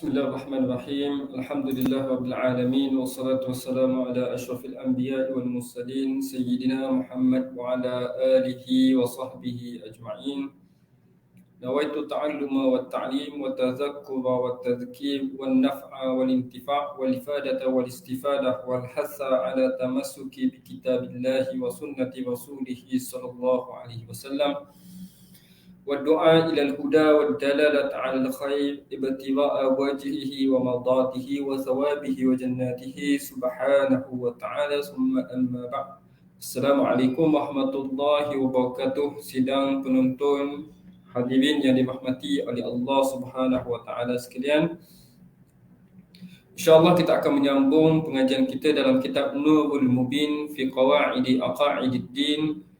Bismillahirrahmanirrahim. Alhamdulillah rabbil alamin wassalatu wassalamu ala asyrafil anbiya'i wal mursalin sayyidina Muhammad wa ala alihi wa sahbihi ajma'in. Nawaitu ta'alluma wat ta'lim wa tadhakkura wat tadhkir wan naf'a wal intifa' wal ifadata wal istifadah wal hatha ala tamassuki bi kitabillahi wa sunnati rasulih sallallahu alaihi wasallam. والدعاء إلى الهدى والدلالة على الخير ابتغاء وجهه ومرضاته وثوابه وجناته سبحانه وتعالى ثم أما بعد. Assalamualaikum warahmatullahi wabarakatuh. Sidang penonton hadirin yang dirahmati oleh Allah Subhanahu wa taala sekalian. InsyaAllah kita akan menyambung pengajian kita dalam kitab Nurul Mubin fi Qawaidi Aqaidid Din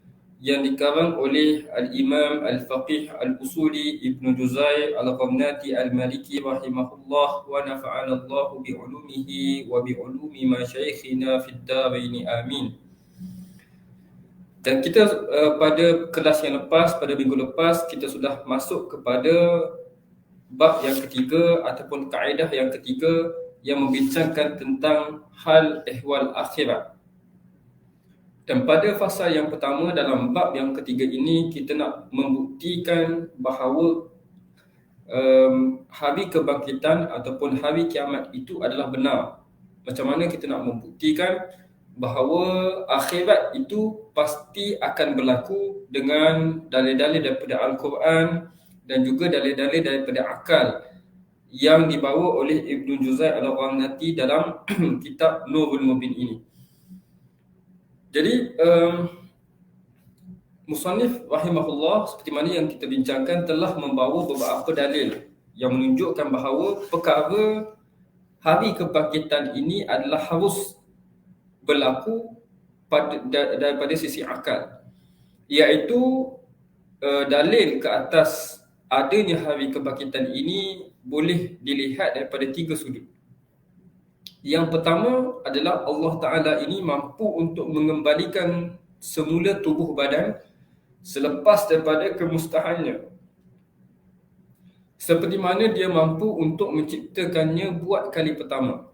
yang dikarang oleh Al-Imam Al-Faqih Al-Usuli Ibn Juzai Al-Ghamnati Al-Maliki rahimahullah wa nafa'ana Allahu bi'ulumihi wa bi'ulumi masyaikhina fid darain amin. Dan kita pada kelas yang lepas, pada minggu lepas, kita sudah masuk kepada bab yang ketiga ataupun kaedah yang ketiga yang membincangkan tentang hal ehwal akhirat. Dan pada fasa yang pertama dalam bab yang ketiga ini, kita nak membuktikan bahawa hari kebangkitan ataupun hari kiamat itu adalah benar. Macam mana kita nak membuktikan bahawa akhirat itu pasti akan berlaku dengan dalil-dalil daripada Al-Quran dan juga dalil-dalil daripada akal yang dibawa oleh Ibn Juzai Al-Ghamnati dalam kitab Nurul Mubin ini. Jadi musannif rahimahullah seperti mana yang kita bincangkan telah membawa beberapa dalil yang menunjukkan bahawa perkara hari kebangkitan ini adalah harus berlaku daripada sisi akal, iaitu dalil ke atas adanya hari kebangkitan ini boleh dilihat daripada tiga sudut. Yang pertama adalah Allah Ta'ala ini mampu untuk mengembalikan semula tubuh badan selepas daripada kemustahannya. Seperti mana dia mampu untuk menciptakannya buat kali pertama.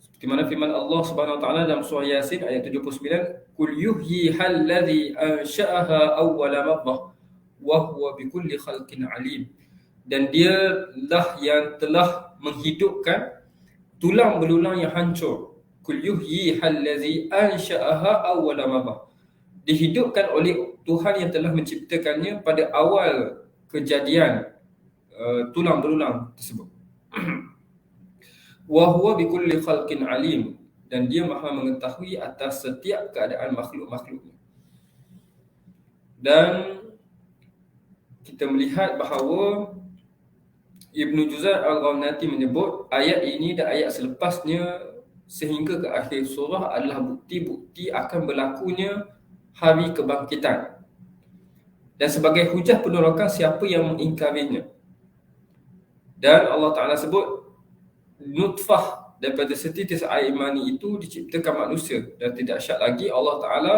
Seperti mana firman Allah Subhanahu Wa Ta'ala dalam surah Yasin ayat 79, "Qul yuhyihal ladzi ansha'aha awwala marrah wa huwa bikulli khalqin alim." Dan dialah yang telah menghidupkan tulang belulang yang hancur. Kul yuhyihal ladzi ansha'aha awwala marrah. Dihidupkan oleh Tuhan yang telah menciptakannya pada awal kejadian tulang belulang tersebut. Wa huwa bikulli khalqin alim. Dan dia maha mengetahui atas setiap keadaan makhluk-makhluknya. Dan kita melihat bahawa Ibn Juzai Al-Ghamnati menyebut ayat ini dan ayat selepasnya sehingga ke akhir surah adalah bukti-bukti akan berlakunya hari kebangkitan. Dan sebagai hujah penolakan siapa yang mengingkarinya. Dan Allah Ta'ala sebut nutfah daripada setitis air mani itu diciptakan manusia. Dan tidak syak lagi Allah Ta'ala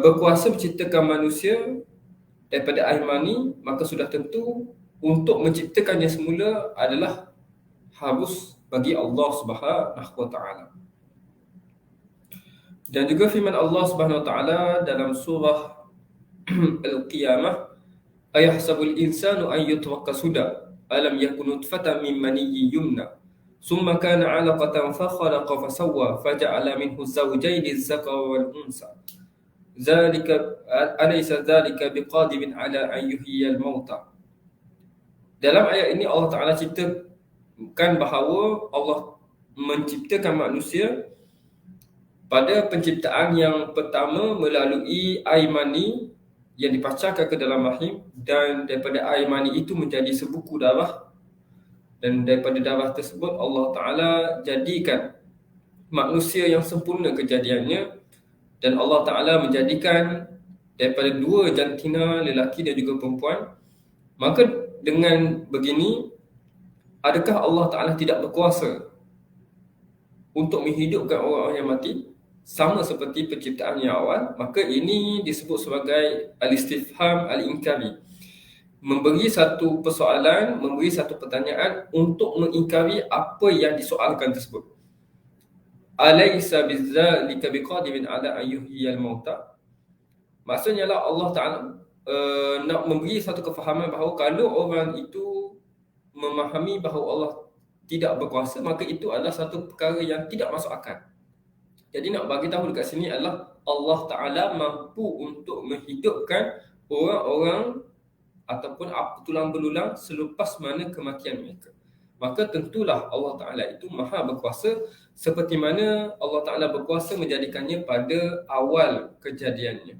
berkuasa menciptakan manusia daripada air mani, maka sudah tentu untuk menciptakannya semula adalah harus bagi Allah Subhanahu Wa Ta'ala. Dan juga firman Allah Subhanahu Wa Ta'ala dalam surah Al-Qiyamah, ayahsabul insanu an yutraka suda alam yakun nutfatan min maniyyin yumna thumma kana 'alaqatan fa khalaqa fa sawwa faja'ala minhu zawjayni adh-dhakara wal unsa zalika alaysa dhalika biqadirin 'ala an yuhyiyal mauta. Dalam ayat ini Allah Ta'ala ciptakan bahawa Allah menciptakan manusia pada penciptaan yang pertama melalui air mani yang dipancarkan ke dalam rahim, dan daripada air mani itu menjadi sebuku darah, dan daripada darah tersebut Allah Ta'ala jadikan manusia yang sempurna kejadiannya, dan Allah Ta'ala menjadikan daripada dua jantina lelaki dan juga perempuan. Maka dengan begini, adakah Allah Ta'ala tidak berkuasa untuk menghidupkan orang yang mati sama seperti penciptaan yang awal? Maka ini disebut sebagai al-istifham al-inkari. memberi satu persoalan, memberi satu pertanyaan untuk mengingkari apa yang disoalkan tersebut. Alaysa bidzalika biqadirin ala an yuhyiyal mauta. Maksudnya lah Allah Ta'ala nak memberi satu kefahaman bahawa kalau orang itu memahami bahawa Allah tidak berkuasa, maka itu adalah satu perkara yang tidak masuk akal. Jadi nak bagi tahu dekat sini adalah Allah Ta'ala mampu untuk menghidupkan orang-orang ataupun tulang belulang selepas mana kematian mereka. Maka tentulah Allah Ta'ala itu maha berkuasa, seperti mana Allah Ta'ala berkuasa menjadikannya pada awal kejadiannya.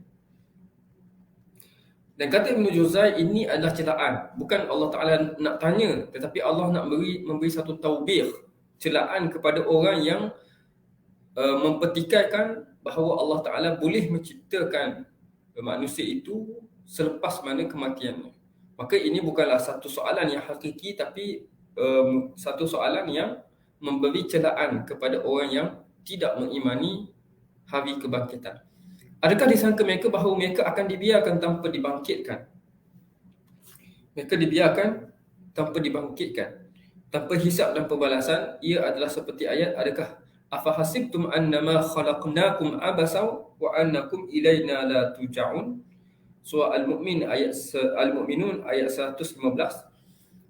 Dan kata Ibn Juzai, ini adalah celaan. Bukan Allah Ta'ala nak tanya, tetapi Allah nak memberi satu taubih, celaan kepada orang yang mempertikaikan bahawa Allah Ta'ala boleh menciptakan manusia itu selepas mana kematiannya. Maka ini bukanlah satu soalan yang hakiki, tapi satu soalan yang memberi celaan kepada orang yang tidak mengimani hari kebangkitan. Adakah disangka mereka bahawa mereka akan dibiarkan tanpa dibangkitkan? Mereka dibiarkan tanpa dibangkitkan, tanpa hisab dan pembalasan. Ia adalah seperti ayat, adakah afahasibtum annama khalaqnakum abasaw wa annakum ilaina la turja'un. Surah Al-Mu'minun ayat 115.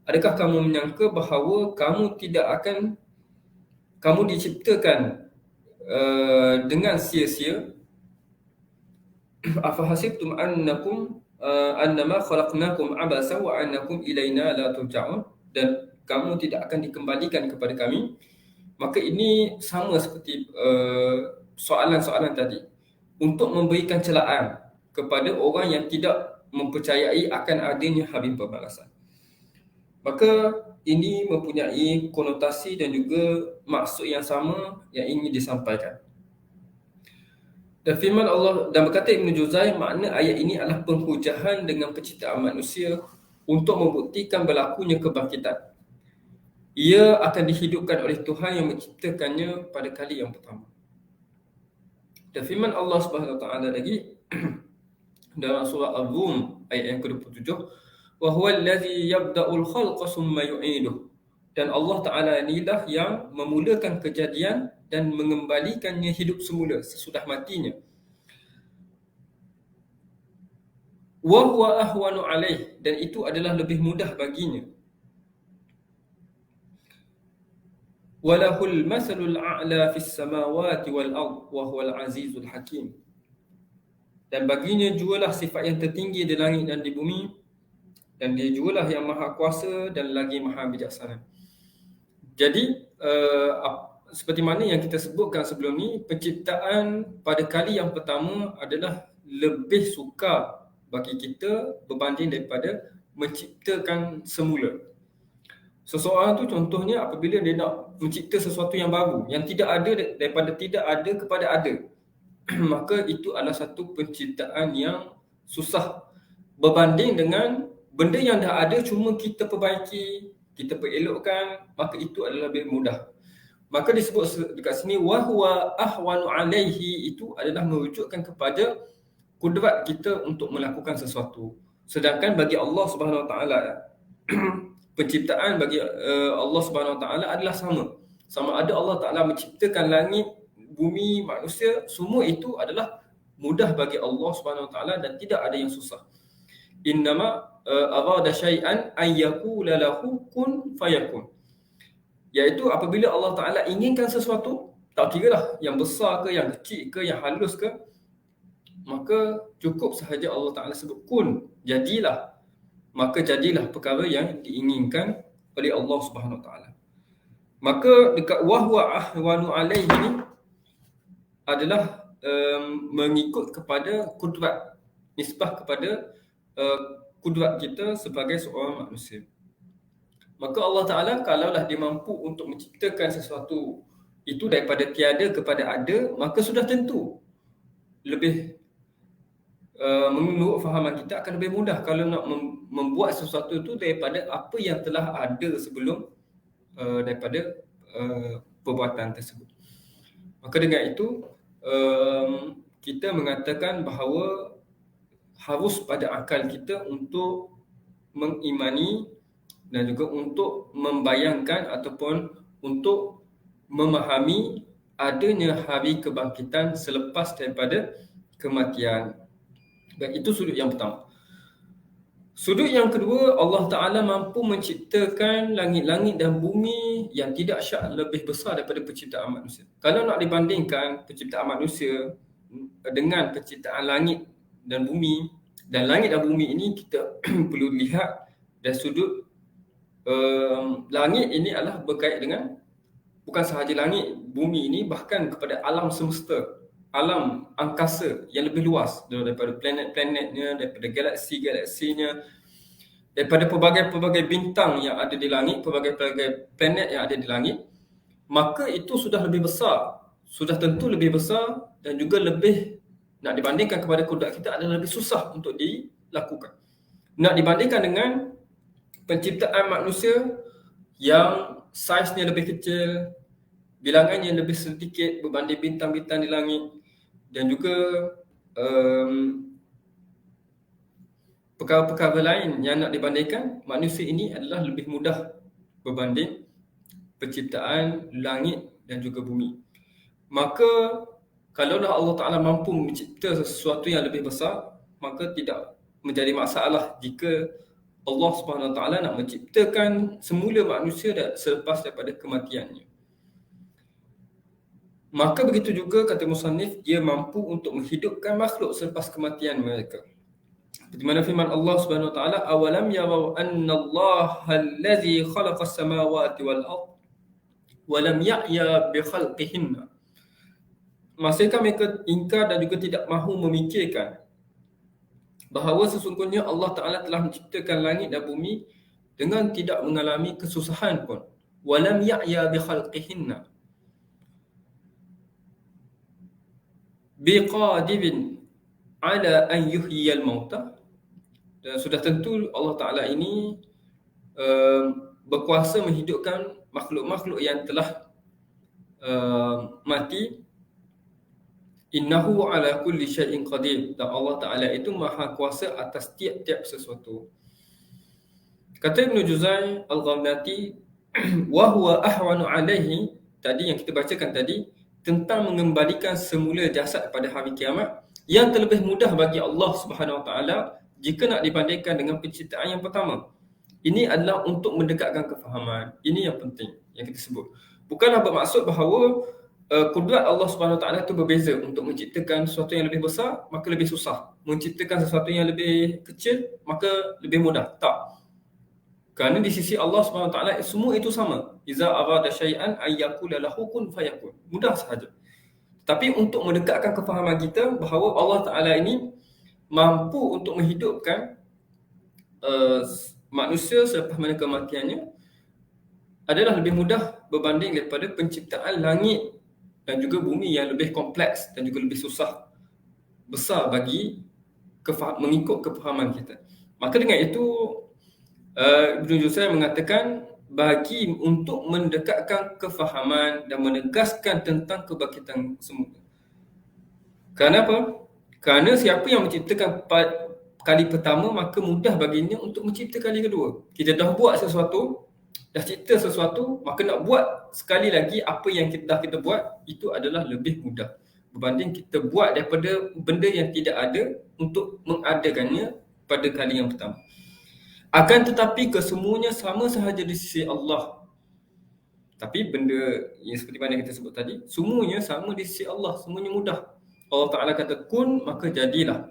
Adakah kamu menyangka bahawa kamu diciptakan dengan sia-sia? Afahasibtum annama khalaqnakum abasa wa annakum ilaina la turja'un, dan kamu tidak akan dikembalikan kepada kami. Maka ini sama seperti soalan-soalan tadi, untuk memberikan celaan kepada orang yang tidak mempercayai akan adanya hari pembalasan. Maka ini mempunyai konotasi dan juga maksud yang sama yang ingin disampaikan. Dan firman Allah, dan berkata Ibn Juzai, makna ayat ini adalah penghujahan dengan penciptaan manusia untuk membuktikan berlakunya kebangkitan. Ia akan dihidupkan oleh Tuhan yang menciptakannya pada kali yang pertama. Dan firman Allah Subhanahu Wa Taala lagi dalam surah Al-Rum ayat yang ke-27, wa huwa allazi yabda'ul khalqa tsumma yu'iduh. Dan Allah Ta'ala inilah yang memulakan kejadian dan mengembalikannya hidup semula sesudah matinya. Wa huwa ahwanu alaih, dan itu adalah lebih mudah baginya. Walahul masalul a'la fis samawati wal ard wa huwal azizul hakim. Dan baginya jualah sifat yang tertinggi di langit dan di bumi, dan dia jualah yang maha kuasa dan lagi maha bijaksana. Jadi seperti mana yang kita sebutkan sebelum ni, penciptaan pada kali yang pertama adalah lebih sukar bagi kita berbanding daripada menciptakan semula. Seseorang tu contohnya apabila dia nak mencipta sesuatu yang baru, yang tidak ada, daripada tidak ada kepada ada, maka itu adalah satu penciptaan yang susah berbanding dengan benda yang dah ada cuma kita perbaiki, kita perelokkan, maka itu adalah lebih mudah. Maka disebut dekat sini wa huwa ahwanu alaihi, itu adalah merujukkan kepada kudrat kita untuk melakukan sesuatu. Sedangkan bagi Allah Subhanahu Wa Taala penciptaan bagi Allah Subhanahu Wa Taala adalah sama. Sama ada Allah Taala menciptakan langit, bumi, manusia, semua itu adalah mudah bagi Allah Subhanahu Wa Taala dan tidak ada yang susah. Innama arada syai'an an yaqula lahu kun fayakun. Iaitu apabila Allah Ta'ala inginkan sesuatu, tak kira lah yang besar ke, yang kecil ke, yang halus ke, maka cukup sahaja Allah Ta'ala sebut kun, jadilah. Maka jadilah perkara yang diinginkan oleh Allah Subhanahu Wa Ta'ala. Maka dekat wahwa ahwanu alaihi ni adalah mengikut kepada kudrat, nisbah kepada kudrat kita sebagai seorang manusia. Maka Allah Ta'ala kalaulah dia mampu untuk menciptakan sesuatu itu daripada tiada kepada ada, maka sudah tentu lebih menurut fahaman kita akan lebih mudah kalau nak membuat sesuatu itu daripada apa yang telah ada sebelum daripada perbuatan tersebut. Maka dengan itu kita mengatakan bahawa harus pada akal kita untuk mengimani dan juga untuk membayangkan ataupun untuk memahami adanya hari kebangkitan selepas daripada kematian. Dan itu sudut yang pertama. Sudut yang kedua, Allah Ta'ala mampu menciptakan langit-langit dan bumi yang tidak syak lebih besar daripada penciptaan manusia. Kalau nak dibandingkan penciptaan manusia dengan penciptaan langit dan bumi, dan langit dan bumi ini kita perlu lihat dari sudut langit ini adalah berkait dengan bukan sahaja langit, bumi ini, bahkan kepada alam semesta, alam angkasa yang lebih luas daripada planet-planetnya, daripada galaksi-galaksinya, daripada pelbagai-pelbagai bintang yang ada di langit, pelbagai-pelbagai planet yang ada di langit, maka itu sudah lebih besar, sudah tentu lebih besar dan juga lebih, nak dibandingkan kepada kudrat kita, adalah lebih susah untuk dilakukan. Nak dibandingkan dengan penciptaan manusia yang saiznya lebih kecil, bilangannya lebih sedikit berbanding bintang-bintang di langit, dan juga perkara-perkara lain yang nak dibandingkan, manusia ini adalah lebih mudah berbanding penciptaan langit dan juga bumi. Maka kalaulah Allah Ta'ala mampu mencipta sesuatu yang lebih besar, maka tidak menjadi masalah jika Allah Subhanahu Wa Ta'ala nak menciptakan semula manusia selepas daripada kematiannya. Maka begitu juga kata musannif, dia mampu untuk menghidupkan makhluk selepas kematian mereka. Seperti mana firman Allah Subhanahu Wa Ta'ala, awalam yarau anna Allah allazi khalaqa as-samawati wal ard wa lam ya'ya bi khalqihinna. Masihkah mereka ingkar dan juga tidak mahu memikirkan bahawa sesungguhnya Allah Ta'ala telah menciptakan langit dan bumi dengan tidak mengalami kesusahan pun. Wa lam ya'ya bi khalqihinna. Biqadirin ala an yuhyiyal mauta. Dan sudah tentu Allah Ta'ala ini berkuasa menghidupkan makhluk-makhluk yang telah mati. Innahu ala kulli syai'in qadir. Dan Allah Ta'ala itu maha kuasa atas tiap-tiap sesuatu. Kata Ibn Juzay Al-Ghamnati, wa huwa ahwanu alaihi, tadi yang kita bacakan tadi, tentang mengembalikan semula jasad pada hari kiamat, yang terlebih mudah bagi Allah Subhanahu Wa Ta'ala jika nak dibandingkan dengan penciptaan yang pertama. Ini adalah untuk mendekatkan kefahaman. Ini yang penting yang kita sebut. Bukanlah bermaksud bahawa kudrat Allah Subhanahu Wa Ta'ala itu berbeza. Untuk menciptakan sesuatu yang lebih besar, maka lebih susah. Menciptakan sesuatu yang lebih kecil, maka lebih mudah. Tak. Kerana di sisi Allah Subhanahu Wa Ta'ala semua itu sama. Iza arada syai'an ay yaqula lahu kun fayakun. Mudah sahaja. Tapi untuk mendekatkan kefahaman kita bahawa Allah Ta'ala ini mampu untuk menghidupkan manusia selepas mana kematiannya adalah lebih mudah berbanding daripada penciptaan langit dan juga bumi yang lebih kompleks dan juga lebih susah besar bagi mengikut kefahaman kita. Maka dengan itu Ibn Juzay mengatakan bagi untuk mendekatkan kefahaman dan menegaskan tentang kebangkitan semula. Kenapa? Kerana siapa yang menciptakan kali pertama, maka mudah baginya untuk mencipta kali kedua. Kita dah buat sesuatu, dah cipta sesuatu, maka nak buat sekali lagi apa yang kita buat, itu adalah lebih mudah berbanding kita buat daripada benda yang tidak ada untuk mengadakannya pada kali yang pertama. Akan tetapi kesemuanya sama sahaja di sisi Allah. Tapi benda yang seperti mana kita sebut tadi, semuanya sama di sisi Allah, semuanya mudah. Allah Ta'ala kata kun, maka jadilah.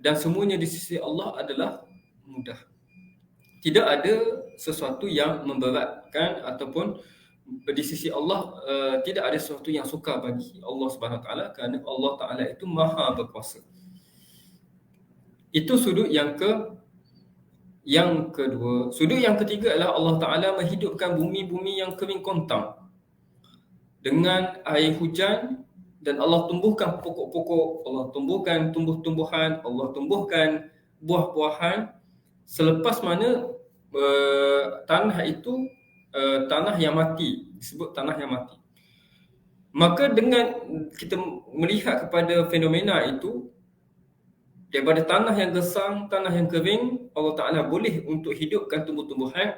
Dan semuanya di sisi Allah adalah mudah. Tidak ada sesuatu yang memberatkan ataupun di sisi Allah tidak ada sesuatu yang sukar bagi Allah Subhanahu Wa Ta'ala, kerana Allah Ta'ala itu maha berkuasa. Itu sudut yang kedua. Sudut yang ketiga adalah Allah Ta'ala menghidupkan bumi-bumi yang kering kontang dengan air hujan, dan Allah tumbuhkan pokok-pokok, Allah tumbuhkan tumbuh-tumbuhan, Allah tumbuhkan buah-buahan selepas mana tanah itu tanah yang mati, disebut tanah yang mati. Maka dengan kita melihat kepada fenomena itu, Daripada tanah yang gersang, tanah yang kering, Allah Ta'ala boleh untuk hidupkan tumbuh-tumbuhan.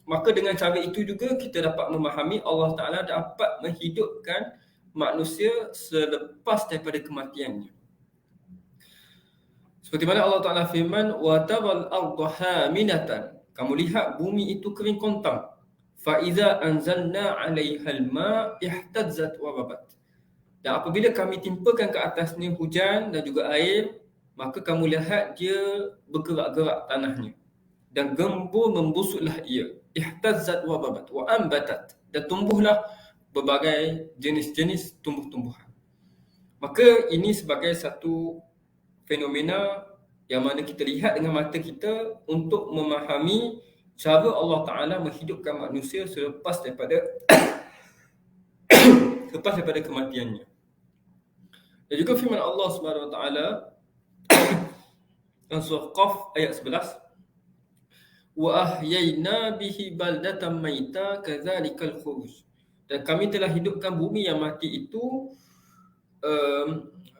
Maka dengan cara itu juga kita dapat memahami Allah Ta'ala dapat menghidupkan manusia selepas daripada kematiannya. Seperti mana Allah Ta'ala firman, وَتَرَى الْأَرْضَ هَامِنَةً. Kamu lihat bumi itu kering kontang. فَإِذَا أَنْزَلْنَا عَلَيْهَا الْمَاءَ اهْتَزَّتْ وَرَبَتْ. Dan apabila kami timpakan ke atasnya hujan dan juga air, maka kamu lihat dia bergerak-gerak tanahnya. Dan gembur membusuklah ia. Ihtazzat wa babat wa ambatat. Dan tumbuhlah berbagai jenis-jenis tumbuh-tumbuhan. Maka ini sebagai satu fenomena yang mana kita lihat dengan mata kita untuk memahami cara Allah Ta'ala menghidupkan manusia selepas daripada kematiannya. Dan juga firman Allah Subhanahu Wa Ta'ala dalam surah Qaf ayat 11, wa ahyayna bihi baldatan maita kadzalikal khuruj. Dan kami telah hidupkan bumi yang mati itu,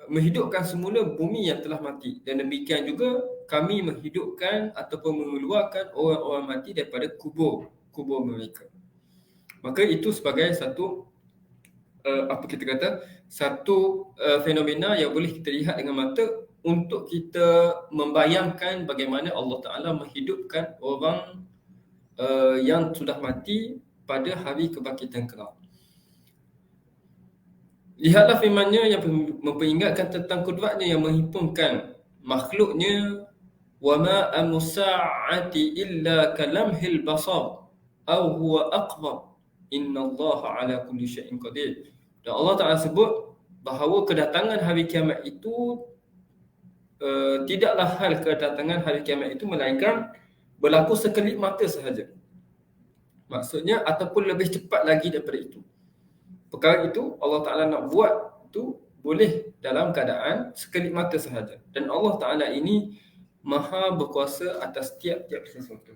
menghidupkan semula bumi yang telah mati. Dan demikian juga kami menghidupkan ataupun mengeluarkan orang-orang mati daripada kubur mereka. Maka itu sebagai satu satu fenomena yang boleh kita lihat dengan mata untuk kita membayangkan bagaimana Allah Ta'ala menghidupkan orang yang sudah mati pada hari kebangkitan kelak. Lihatlah firman-Nya yang memperingatkan tentang kudratnya yang menghimpunkan makhluknya. وَمَا أَمْرُ السَّاعَةِ إِلَّا كَلَمْحِ الْبَصَرِ أَوْ هُوَ أَقْرَبُ إِنَّ اللَّهَ عَلَى كُلِّ شَيْءٍ قَدِيرٌ. Dan Allah Ta'ala sebut bahawa kedatangan hari kiamat itu tidaklah hal kedatangan hari kiamat itu melainkan berlaku sekelip mata sahaja. Maksudnya ataupun lebih cepat lagi daripada itu. Perkara itu Allah Ta'ala nak buat itu boleh dalam keadaan sekelip mata sahaja. Dan Allah Ta'ala ini maha berkuasa atas tiap-tiap sesuatu.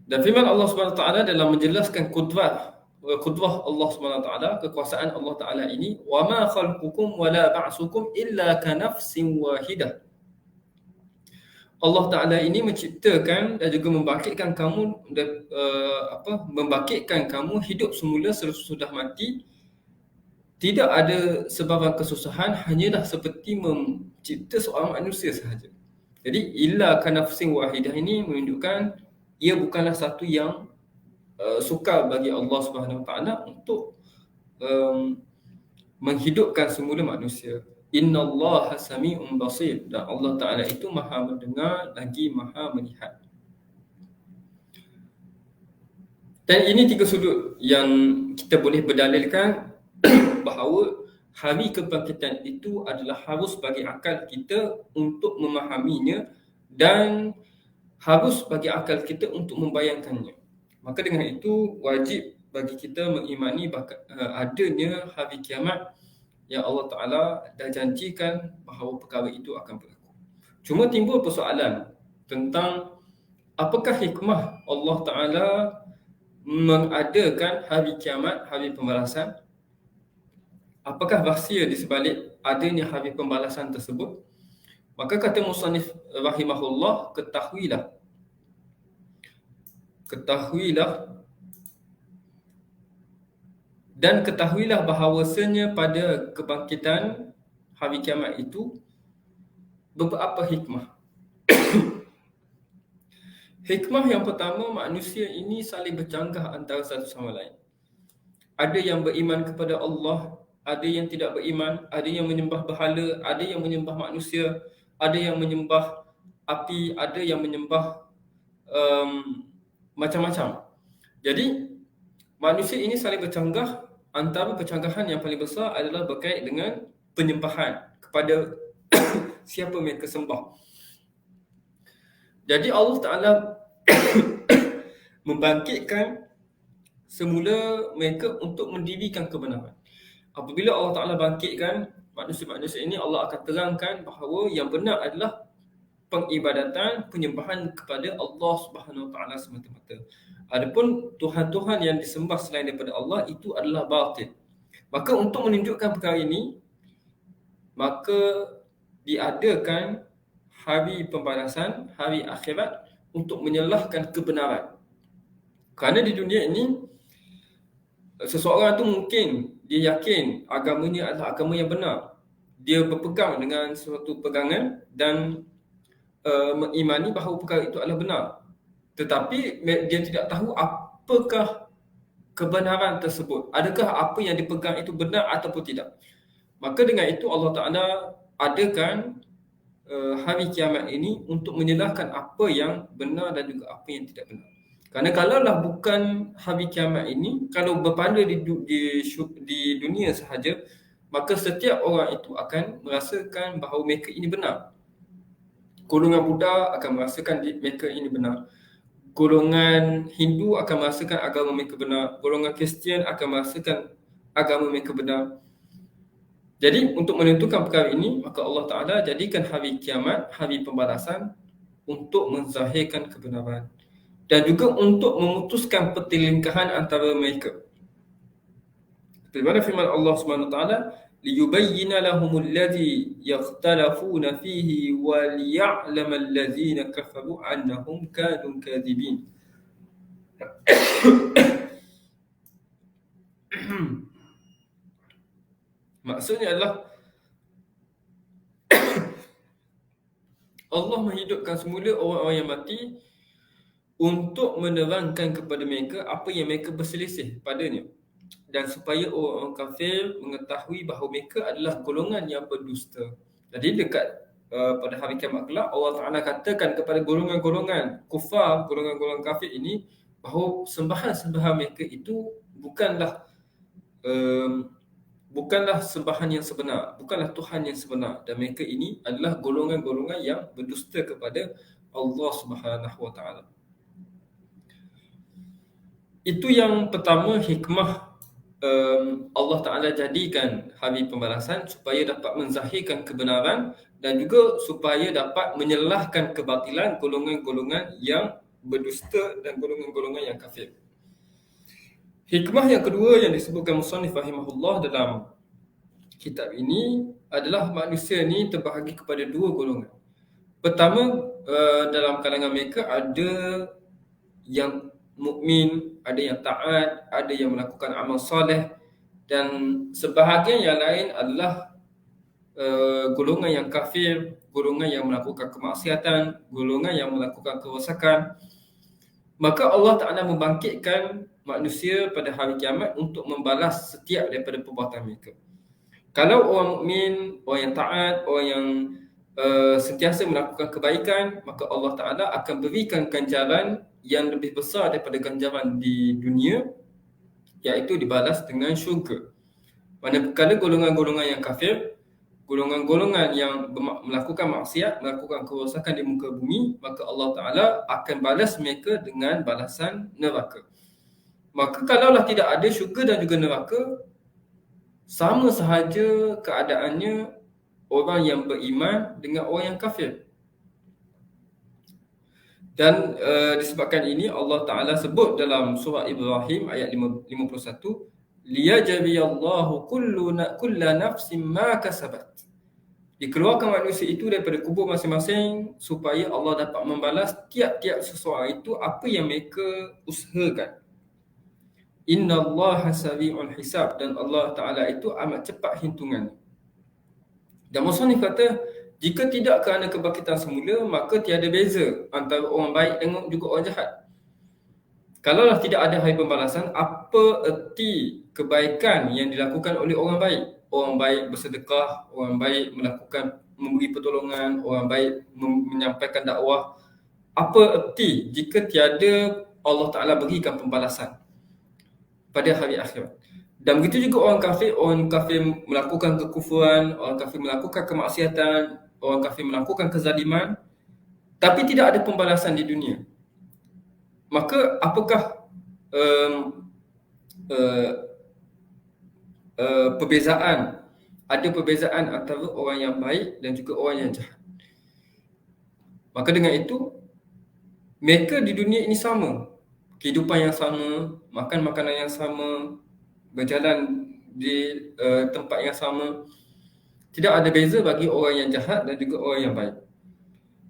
Dan firman Allah Subhanahu Wa Ta'ala dalam menjelaskan kudrah Allah Subhanahu Wa Ta'ala, kekuasaan Allah Ta'ala ini, wa ma khalqukum wa la ba'sukum illa ka nafsin wahidah. Allah Ta'ala ini menciptakan dan juga membangkitkan kamu membangkitkan kamu hidup semula sesudah mati. Tidak ada sebarang kesusahan, hanyalah seperti mencipta seorang manusia sahaja. Jadi illa ka nafsin wahidah ini menunjukkan ia bukanlah satu yang sukar bagi Allah Subhanahu Wa Ta'ala untuk menghidupkan semula manusia. Innallaha sami'un basir. Dan Allah Ta'ala itu maha mendengar lagi maha melihat. Dan ini tiga sudut yang kita boleh berdalilkan bahawa hari kebangkitan itu adalah harus bagi akal kita untuk memahaminya dan harus bagi akal kita untuk membayangkannya. Maka dengan itu wajib bagi kita mengimani adanya hari kiamat yang Allah Ta'ala dah janjikan bahawa perkara itu akan berlaku. Cuma timbul persoalan tentang apakah hikmah Allah Ta'ala mengadakan hari kiamat, hari pembalasan? Apakah rahsia di sebalik adanya hari pembalasan tersebut? Maka kata musannif rahimahullah, ketahuilah dan ketahuilah bahawasanya pada kebangkitan hari kiamat itu beberapa hikmah. Hikmah yang pertama, manusia ini saling bercanggah antara satu sama lain. Ada yang beriman kepada Allah, ada yang tidak beriman, ada yang menyembah berhala, ada yang menyembah manusia, ada yang menyembah api, ada yang menyembah macam-macam. Jadi manusia ini saling bercanggah. Antara pencanggahan yang paling besar adalah berkait dengan penyembahan kepada siapa mereka sembah. Jadi Allah Ta'ala membangkitkan semula mereka untuk mendirikan kebenaran. Apabila Allah Ta'ala bangkitkan manusia-manusia ini, Allah akan terangkan bahawa yang benar adalah pengibadatan, penyembahan kepada Allah Subhanahu Wa Ta'ala semata-mata. Adapun Tuhan-Tuhan yang disembah selain daripada Allah itu adalah batil. Maka untuk menunjukkan perkara ini, maka diadakan hari pembalasan, hari akhirat untuk menyalahkan kebenaran. Kerana di dunia ini, seseorang tu mungkin dia yakin agamanya adalah agama yang benar. Dia berpegang dengan suatu pegangan dan mengimani bahawa perkara itu adalah benar. Tetapi dia tidak tahu apakah kebenaran tersebut. Adakah apa yang dipegang itu benar ataupun tidak. Maka dengan itu Allah Ta'ala adakan hari kiamat ini untuk menyalahkan apa yang benar dan juga apa yang tidak benar. Kerana kalaulah bukan hari kiamat ini, kalau berpanda di dunia sahaja, maka setiap orang itu akan merasakan bahawa mereka ini benar. Golongan Buddha akan merasakan mereka ini benar. Golongan Hindu akan merasakan agama mereka benar. Golongan Kristian akan merasakan agama mereka benar. Jadi untuk menentukan perkara ini, maka Allah Ta'ala jadikan hari kiamat, hari pembalasan untuk menzahirkan kebenaran dan juga untuk memutuskan pertelingkahan antara mereka. Seperti mana firman Allah Subhanahu Wa Ta'ala, liyubayyina lahumul ladzi yakhtalafuna fihi wa liya'lamal ladzina kafaru annahum kanu kadzibin. Maksudnya adalah Allah menghidupkan semula orang-orang yang mati untuk menerangkan kepada mereka apa yang mereka berselisih padanya, dan supaya orang-orang kafir mengetahui bahawa mereka adalah golongan yang berdusta. Jadi dekat pada hari kiamat kelak, Allah Ta'ala katakan kepada golongan-golongan kufar, golongan-golongan kafir ini, bahawa sembahan-sembahan mereka itu bukanlah sembahan yang sebenar, bukanlah Tuhan yang sebenar, dan mereka ini adalah golongan-golongan yang berdusta kepada Allah Subhanahu Wa Ta'ala. Itu yang pertama, hikmah Allah Ta'ala jadikan hari pembalasan supaya dapat menzahirkan kebenaran dan juga supaya dapat menyalahkan kebatilan golongan-golongan yang berdusta dan golongan-golongan yang kafir. Hikmah yang kedua yang disebutkan musannif rahimahullah dalam kitab ini adalah manusia ni terbahagi kepada dua golongan. Pertama, dalam kalangan mereka ada yang mukmin, ada yang taat, ada yang melakukan amal soleh, dan sebahagian yang lain adalah golongan yang kafir, golongan yang melakukan kemaksiatan, golongan yang melakukan kerosakan. Maka Allah Ta'ala membangkitkan manusia pada hari kiamat untuk membalas setiap daripada perbuatan mereka. Kalau orang mukmin, orang yang taat, orang yang sentiasa melakukan kebaikan, maka Allah Ta'ala akan berikan ganjaran yang lebih besar daripada ganjaran di dunia, iaitu dibalas dengan syurga. Manakala golongan-golongan yang kafir, golongan-golongan yang melakukan maksiat, melakukan kerosakan di muka bumi, maka Allah Ta'ala akan balas mereka dengan balasan neraka. Maka kalaulah tidak ada syurga dan juga neraka, sama sahaja keadaannya orang yang beriman dengan orang yang kafir. Dan disebabkan ini Allah Ta'ala sebut dalam surah Ibrahim ayat 51, liyajziyallahu kulla nafsin ma kasabat. Dikeluarkan manusia itu daripada kubur masing-masing supaya Allah dapat membalas tiap-tiap seseorang itu apa yang mereka usahakan. Innallaha sari'ul hisab, dan Allah Ta'ala itu amat cepat hitungan. Dan musannif kata, jika tidak kerana kebangkitan semula, maka tiada beza antara orang baik dengan juga orang jahat. Kalaulah tidak ada hari pembalasan, apa erti kebaikan yang dilakukan oleh orang baik? Orang baik bersedekah, orang baik memberi pertolongan, orang baik menyampaikan dakwah. Apa erti jika tiada Allah Ta'ala berikan pembalasan pada hari akhirat? Dan begitu juga orang kafir melakukan kekufuran, orang kafir melakukan kemaksiatan, orang kafir melakukan kezaliman, tapi tidak ada pembalasan di dunia. Maka apakah perbezaan? Ada perbezaan antara orang yang baik dan juga orang yang jahat. Maka dengan itu, mereka di dunia ini sama. Kehidupan yang sama, makan makanan yang sama, berjalan di tempat yang sama. Tidak ada beza bagi orang yang jahat dan juga orang yang baik.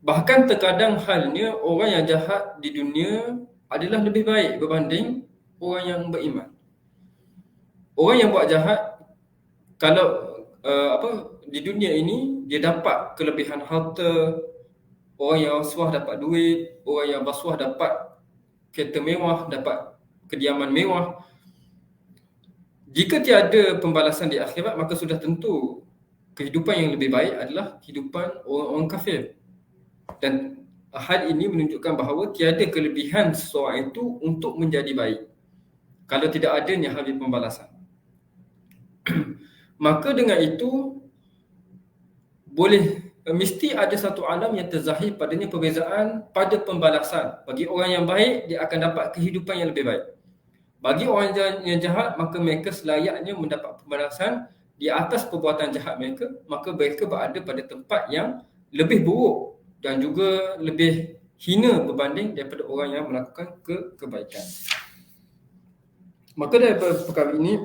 Bahkan terkadang halnya orang yang jahat di dunia adalah lebih baik berbanding orang yang beriman. Orang yang buat jahat, kalau di dunia ini dia dapat kelebihan harta, orang yang rasuah dapat duit, orang yang basuah dapat kereta mewah, dapat kediaman mewah. Jika tiada pembalasan di akhirat, maka sudah tentu kehidupan yang lebih baik adalah kehidupan orang-orang kafir. Dan hal ini menunjukkan bahawa tiada kelebihan seseorang itu untuk menjadi baik kalau tidak adanya hari pembalasan. Maka dengan itu mesti ada satu alam yang terzahir padanya perbezaan pada pembalasan. Bagi orang yang baik, dia akan dapat kehidupan yang lebih baik. Bagi orang yang jahat, maka mereka selayaknya mendapat pembalasan di atas perbuatan jahat mereka, maka mereka berada pada tempat yang lebih buruk dan juga lebih hina berbanding daripada orang yang melakukan kebaikan. Maka daripada perkara ini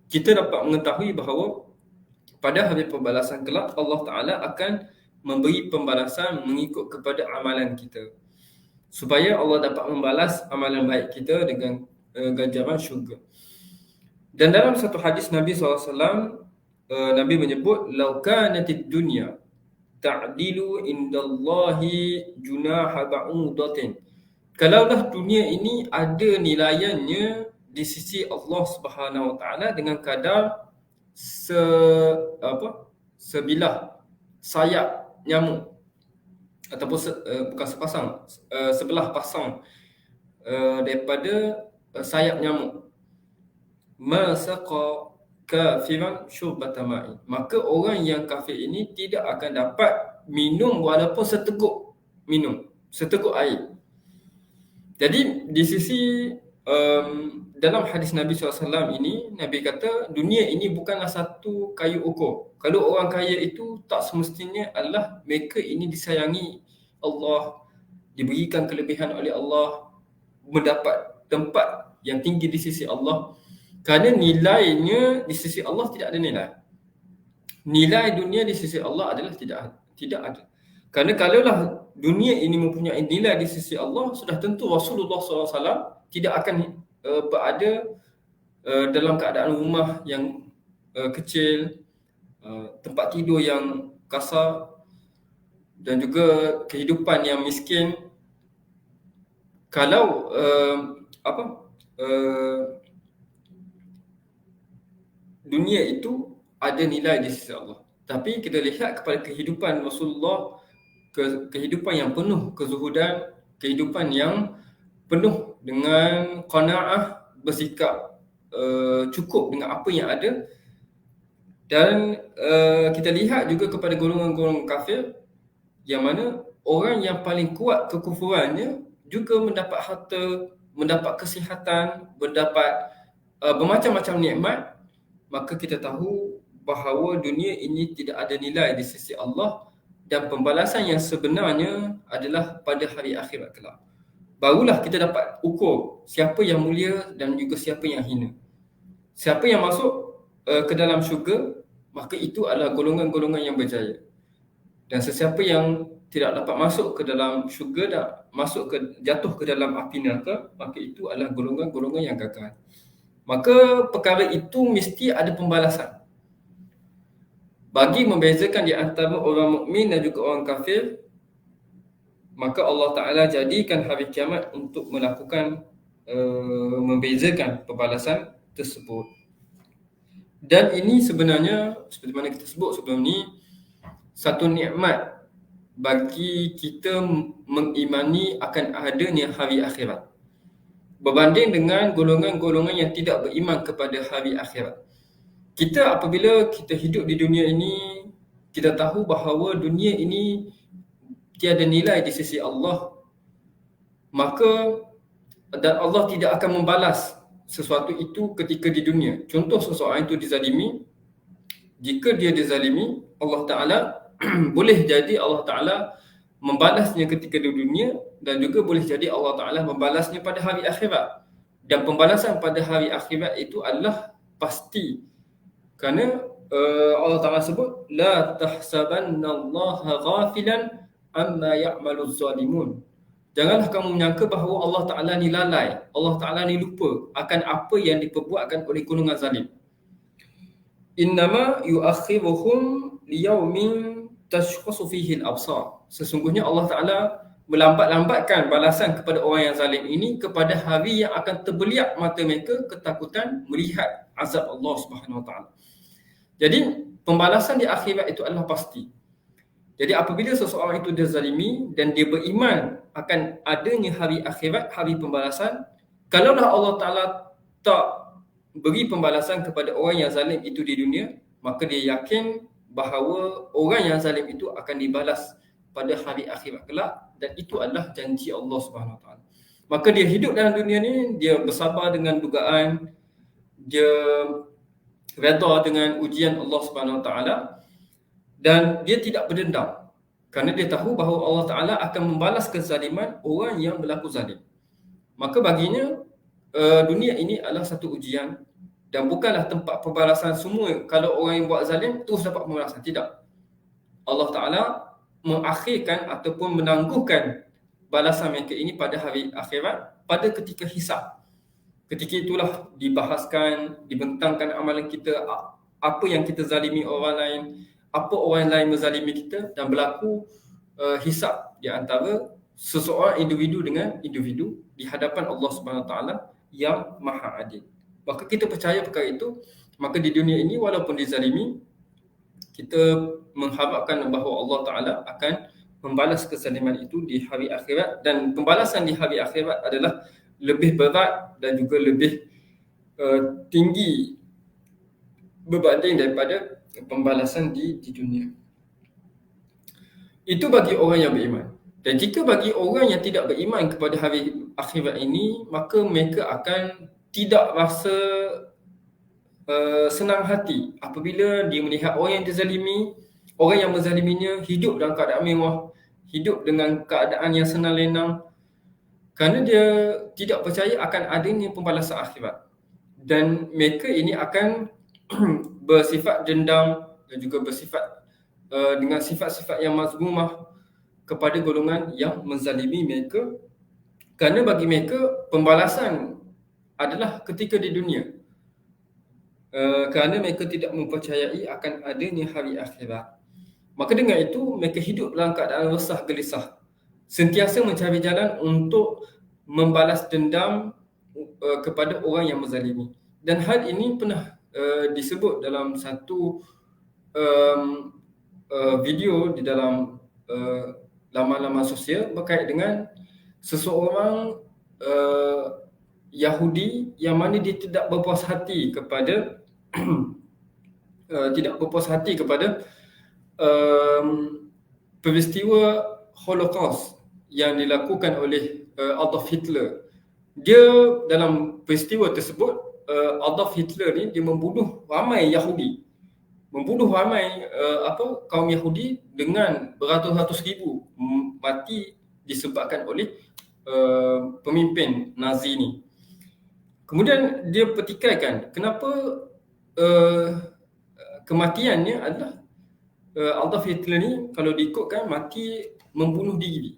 kita dapat mengetahui bahawa pada hari pembalasan kelak Allah Ta'ala akan memberi pembalasan mengikut kepada amalan kita, supaya Allah dapat membalas amalan baik kita dengan ganjaran syurga. Dan dalam satu hadis Nabi SAW, Nabi menyebut, "Lau kanatid dunya ta'dilu indallahi junaha ba'udatin." Kalaulah dunia ini ada nilaiannya di sisi Allah Subhanahu Wa Taala dengan kadar sebilah sayap nyamuk, ataupun bukan sepasang, sebelah pasang daripada sayap nyamuk, masaqa kafiran syurbata ma'i, maka orang yang kafir ini tidak akan dapat minum walaupun seteguk air. Jadi di sisi dalam hadis Nabi SAW ini, Nabi kata dunia ini bukanlah satu kayu ukur. Kalau orang kaya itu tak semestinya adalah mereka ini disayangi Allah, diberikan kelebihan oleh Allah, mendapat tempat yang tinggi di sisi Allah, kerana nilainya di sisi Allah tidak ada nilai. Nilai dunia di sisi Allah adalah tidak ada. Kerana kalaulah dunia ini mempunyai nilai di sisi Allah, sudah tentu Rasulullah SAW tidak akan berada dalam keadaan rumah yang kecil, tempat tidur yang kasar, dan juga kehidupan yang miskin. Kalau dunia itu ada nilai di sisi Allah. Tapi kita lihat kepada kehidupan Rasulullah, kehidupan yang penuh kezuhudan, kehidupan yang penuh dengan qanaah, bersikap cukup dengan apa yang ada. Dan kita lihat juga kepada golongan-golongan kafir, yang mana orang yang paling kuat kekufurannya juga mendapat harta, mendapat kesihatan, mendapat bermacam-macam nikmat. Maka kita tahu bahawa dunia ini tidak ada nilai di sisi Allah, dan pembalasan yang sebenarnya adalah pada hari akhirat kelak. Barulah kita dapat ukur siapa yang mulia dan juga siapa yang hina. Siapa yang masuk ke dalam syurga, maka itu adalah golongan-golongan yang berjaya. Dan sesiapa yang tidak dapat masuk ke dalam syurga dan jatuh ke dalam api neraka, maka itu adalah golongan-golongan yang gagal. Maka perkara itu mesti ada pembalasan. Bagi membezakan di antara orang mukmin dan juga orang kafir, maka Allah Ta'ala jadikan hari kiamat untuk melakukan membezakan pembalasan tersebut. Dan ini sebenarnya, seperti mana kita sebut sebelum ni, satu nikmat bagi kita mengimani akan adanya hari akhirat, berbanding dengan golongan-golongan yang tidak beriman kepada hari akhirat. Kita apabila kita hidup di dunia ini, kita tahu bahawa dunia ini tiada nilai di sisi Allah, maka dan Allah tidak akan membalas sesuatu itu ketika di dunia. Contoh, seseorang itu dizalimi. Jika dia dizalimi, Allah Ta'ala boleh jadi Allah Ta'ala membalasnya ketika di dunia, dan juga boleh jadi Allah Ta'ala membalasnya pada hari akhirat Dan pembalasan pada hari akhirat itu adalah pasti. Kerana Allah Ta'ala sebut, La tahsabannallaha ghafilan amma ya'maluz zalimun. Janganlah kamu menyangka bahawa Allah Ta'ala ni lalai, Allah Ta'ala ni lupa akan apa yang diperbuatkan oleh golongan zalim. Innama yuakhiruhum liyaumin tashkhasu fihi al-absar. Sesungguhnya Allah Ta'ala melambat-lambatkan balasan kepada orang yang zalim ini kepada hari yang akan terbeliak mata mereka ketakutan melihat azab Allah Subhanahu Wa Ta'ala. Jadi pembalasan di akhirat itu adalah pasti. Jadi apabila seseorang itu dizalimi dan dia beriman akan adanya hari akhirat, hari pembalasan, kalaulah Allah Ta'ala tak beri pembalasan kepada orang yang zalim itu di dunia, maka dia yakin bahawa orang yang zalim itu akan dibalas pada hari akhirat kelak, dan itu adalah janji Allah Subhanahu Wa Taala. Maka dia hidup dalam dunia ni, dia bersabar dengan dugaan, dia redha dengan ujian Allah Subhanahu Wa Taala, dan dia tidak berdendam kerana dia tahu bahawa Allah Taala akan membalas kezaliman orang yang berlaku zalim. Maka baginya dunia ini adalah satu ujian dan bukanlah tempat pembalasan semua. Kalau orang yang buat zalim terus dapat pembalasan, tidak. Allah Ta'ala mengakhirkan ataupun menangguhkan balasan mereka ini pada hari akhirat, pada ketika hisab. Ketika itulah dibahaskan, dibentangkan amalan kita, apa yang kita zalimi orang lain, apa orang lain menzalimi kita, dan berlaku hisab di antara seseorang individu dengan individu di hadapan Allah Subhanahu Taala yang Maha Adil. Maka kita percaya perkara itu, maka di dunia ini walaupun dizalimi, kita mengharapkan bahawa Allah Ta'ala akan membalas kezaliman itu di hari akhirat, dan pembalasan di hari akhirat adalah lebih berat dan juga lebih tinggi berbanding daripada pembalasan di dunia. Itu bagi orang yang beriman. Dan jika bagi orang yang tidak beriman kepada hari akhirat ini, maka mereka akan tidak rasa senang hati apabila dia melihat orang yang dizalimi, orang yang menzaliminya hidup dalam keadaan mewah, hidup dengan keadaan yang senang lenang, kerana dia tidak percaya akan adanya pembalasan akhirat. Dan mereka ini akan bersifat dendam dan juga bersifat dengan sifat-sifat yang mazmumah kepada golongan yang menzalimi mereka, kerana bagi mereka pembalasan adalah ketika di dunia. Kerana mereka tidak mempercayai akan adanya hari akhirat. Maka dengan itu mereka hidup dalam keadaan resah gelisah, sentiasa mencari jalan untuk membalas dendam kepada orang yang menzalimi. Dan hal ini pernah disebut dalam satu video di dalam laman-laman sosial berkait dengan seseorang Yahudi yang mana dia tidak berpuas hati kepada peristiwa Holocaust yang dilakukan oleh Adolf Hitler. Dia dalam peristiwa tersebut, Adolf Hitler ni dia membunuh ramai Yahudi, membunuh ramai kaum Yahudi dengan beratus-ratus ribu mati disebabkan oleh pemimpin Nazi ni. Kemudian dia petikaikan kenapa kematiannya adalah Adolf Hitler ni kalau diikutkan mati membunuh diri.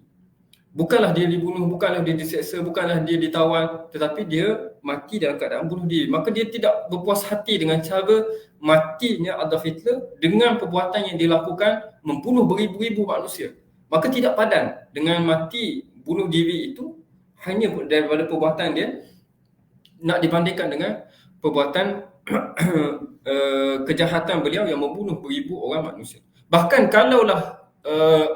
Bukanlah dia dibunuh, bukanlah dia diseksa, bukanlah dia ditawan, tetapi dia mati dalam keadaan bunuh diri. Maka dia tidak berpuas hati dengan cara matinya Adolf Hitler dengan perbuatan yang dilakukan membunuh beribu-ribu manusia. Maka tidak padan dengan mati bunuh diri itu hanya daripada perbuatan dia nak dibandingkan dengan perbuatan kejahatan beliau yang membunuh beribu orang manusia. Bahkan kalaulah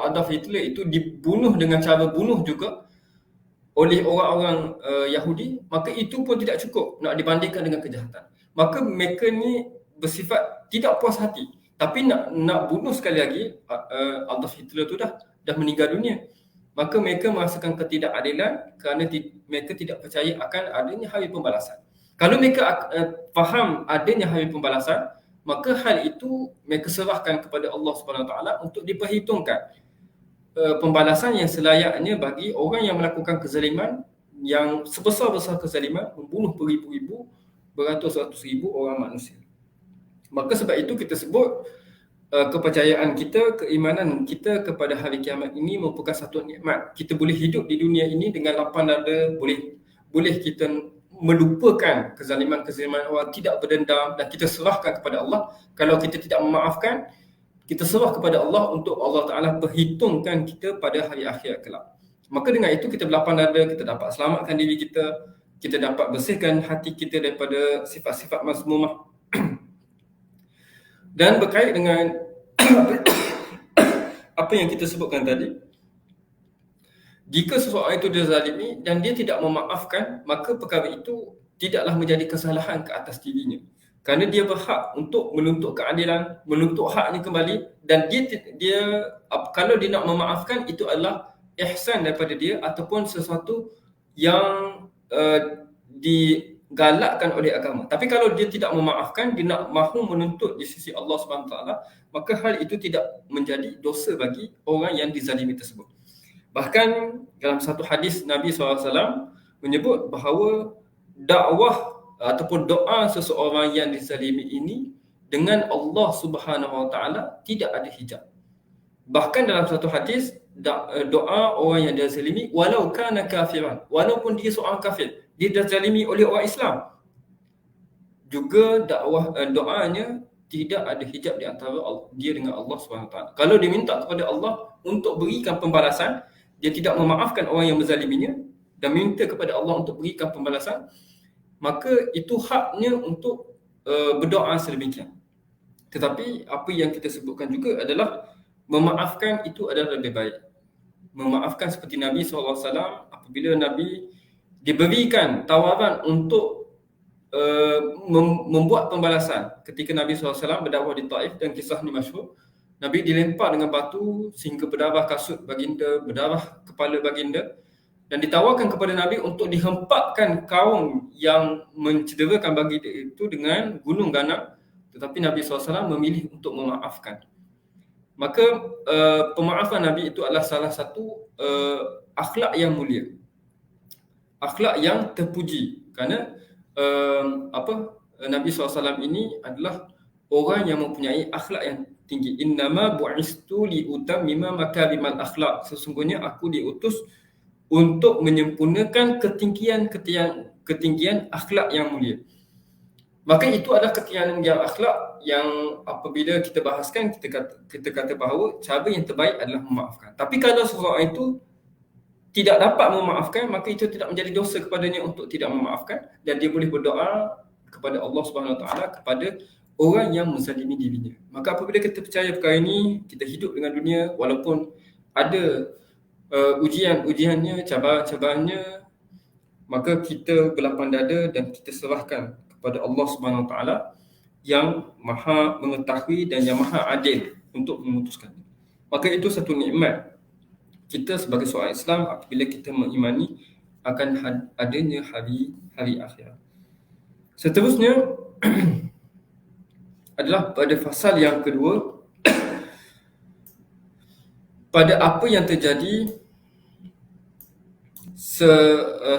Adolf Hitler itu dibunuh dengan cara bunuh juga oleh orang-orang Yahudi, maka itu pun tidak cukup nak dibandingkan dengan kejahatan. Maka mereka ni bersifat tidak puas hati, tapi nak bunuh sekali lagi. Adolf Hitler tu dah meninggal dunia. Maka mereka merasakan ketidakadilan kerana mereka tidak percaya akan adanya hari pembalasan. Kalau mereka faham adanya hari pembalasan, maka hal itu mereka serahkan kepada Allah Subhanahu Taala untuk diperhitungkan pembalasan yang selayaknya bagi orang yang melakukan kezaliman yang sebesar-besar kezaliman, membunuh beribu-ribu, beratus-ratus ribu orang manusia. Maka sebab itu kita sebut kepercayaan kita, keimanan kita kepada hari kiamat ini merupakan satu nikmat. Kita boleh hidup di dunia ini dengan lapang dada, boleh kita melupakan kezaliman-kezaliman orang, tidak berdendam, dan kita serahkan kepada Allah. Kalau kita tidak memaafkan, kita serah kepada Allah untuk Allah Ta'ala perhitungkan kita pada hari akhir kelak. Maka dengan itu kita berlapang dada, kita dapat selamatkan diri kita, kita dapat bersihkan hati kita daripada sifat-sifat mazmumah. Dan berkait dengan apa yang kita sebutkan tadi, jika seseorang itu dizalimi dan dia tidak memaafkan, maka perkara itu tidaklah menjadi kesalahan ke atas dirinya. Kerana dia berhak untuk menuntut keadilan, menuntut haknya kembali, dan dia kalau dia nak memaafkan, itu adalah ihsan daripada dia ataupun sesuatu yang digalakkan oleh agama. Tapi kalau dia tidak memaafkan, dia nak mahu menuntut di sisi Allah SWT, maka hal itu tidak menjadi dosa bagi orang yang dizalimi tersebut. Bahkan dalam satu hadis Nabi SAW menyebut bahawa dakwah ataupun doa seseorang yang dizalimi ini dengan Allah Subhanahu Wa Taala tidak ada hijab. Bahkan dalam satu hadis, doa orang yang dizalimi walau kana kafiran, walaupun dia seorang kafir, dia dizalimi oleh orang Islam, juga doanya tidak ada hijab di antara dia dengan Allah SWT. Kalau dia minta kepada Allah untuk berikan pembalasan, dia tidak memaafkan orang yang menzaliminya dan minta kepada Allah untuk berikan pembalasan, maka itu haknya untuk berdoa sedemikian. Tetapi apa yang kita sebutkan juga adalah memaafkan itu adalah lebih baik. Memaafkan seperti Nabi SAW, apabila Nabi diberikan tawaran untuk membuat pembalasan ketika Nabi SAW berdakwah di Taif, dan kisah ni masyhur, Nabi dilempar dengan batu sehingga berdarah kasut baginda, berdarah kepala baginda, dan ditawarkan kepada Nabi untuk dihempapkan kaum yang mencederakan baginda itu dengan gunung ganang, tetapi Nabi SAW memilih untuk memaafkan. Maka pemaafan Nabi itu adalah salah satu akhlak yang mulia, akhlak yang terpuji, kerana Nabi SAW ini adalah orang yang mempunyai akhlak yang tinggi. Innama bu'istu liutammima makarimal akhlak. Sesungguhnya aku diutus untuk menyempurnakan ketinggian akhlak yang mulia. Maka itu adalah ketinggian yang akhlak yang apabila kita bahaskan, kita kata bahawa cara yang terbaik adalah memaafkan. Tapi kalau seseorang itu tidak dapat memaafkan, maka itu tidak menjadi dosa kepadanya untuk tidak memaafkan, dan dia boleh berdoa kepada Allah SWT kepada orang yang menzalimi dirinya. Maka apabila kita percaya perkara ini, kita hidup dengan dunia walaupun ada ujian-ujiannya, cabaran-cabarannya, maka kita berlapang dada dan kita serahkan kepada Allah SWT yang maha mengetahui dan yang maha adil untuk memutuskan. Maka itu satu nikmat kita sebagai seorang Islam apabila kita mengimani akan adanya hari akhir. Seterusnya adalah pada fasal yang kedua, pada apa yang terjadi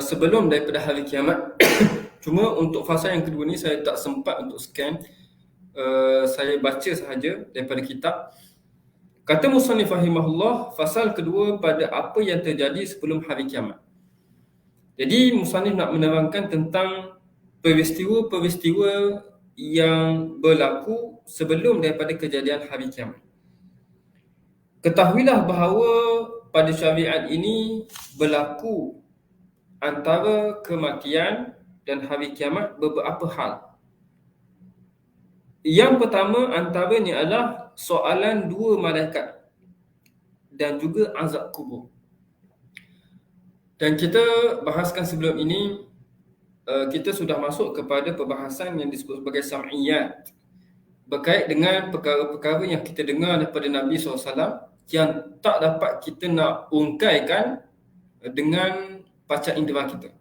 sebelum daripada hari kiamat. Cuma untuk fasal yang kedua ni saya tak sempat untuk scan, saya baca sahaja daripada kitab. Kata musannif rahimahullah, fasal kedua pada apa yang terjadi sebelum hari kiamat. Jadi musannif nak menerangkan tentang peristiwa-peristiwa yang berlaku sebelum daripada kejadian hari kiamat. Ketahuilah bahawa pada syariat ini berlaku antara kematian dan hari kiamat beberapa hal. Yang pertama antaranya adalah soalan dua malaikat dan juga azab kubur. Dan kita bahaskan sebelum ini, kita sudah masuk kepada perbahasan yang disebut sebagai sam'iyat, berkait dengan perkara-perkara yang kita dengar daripada Nabi SAW yang tak dapat kita nak ungkaikan dengan panca indera kita.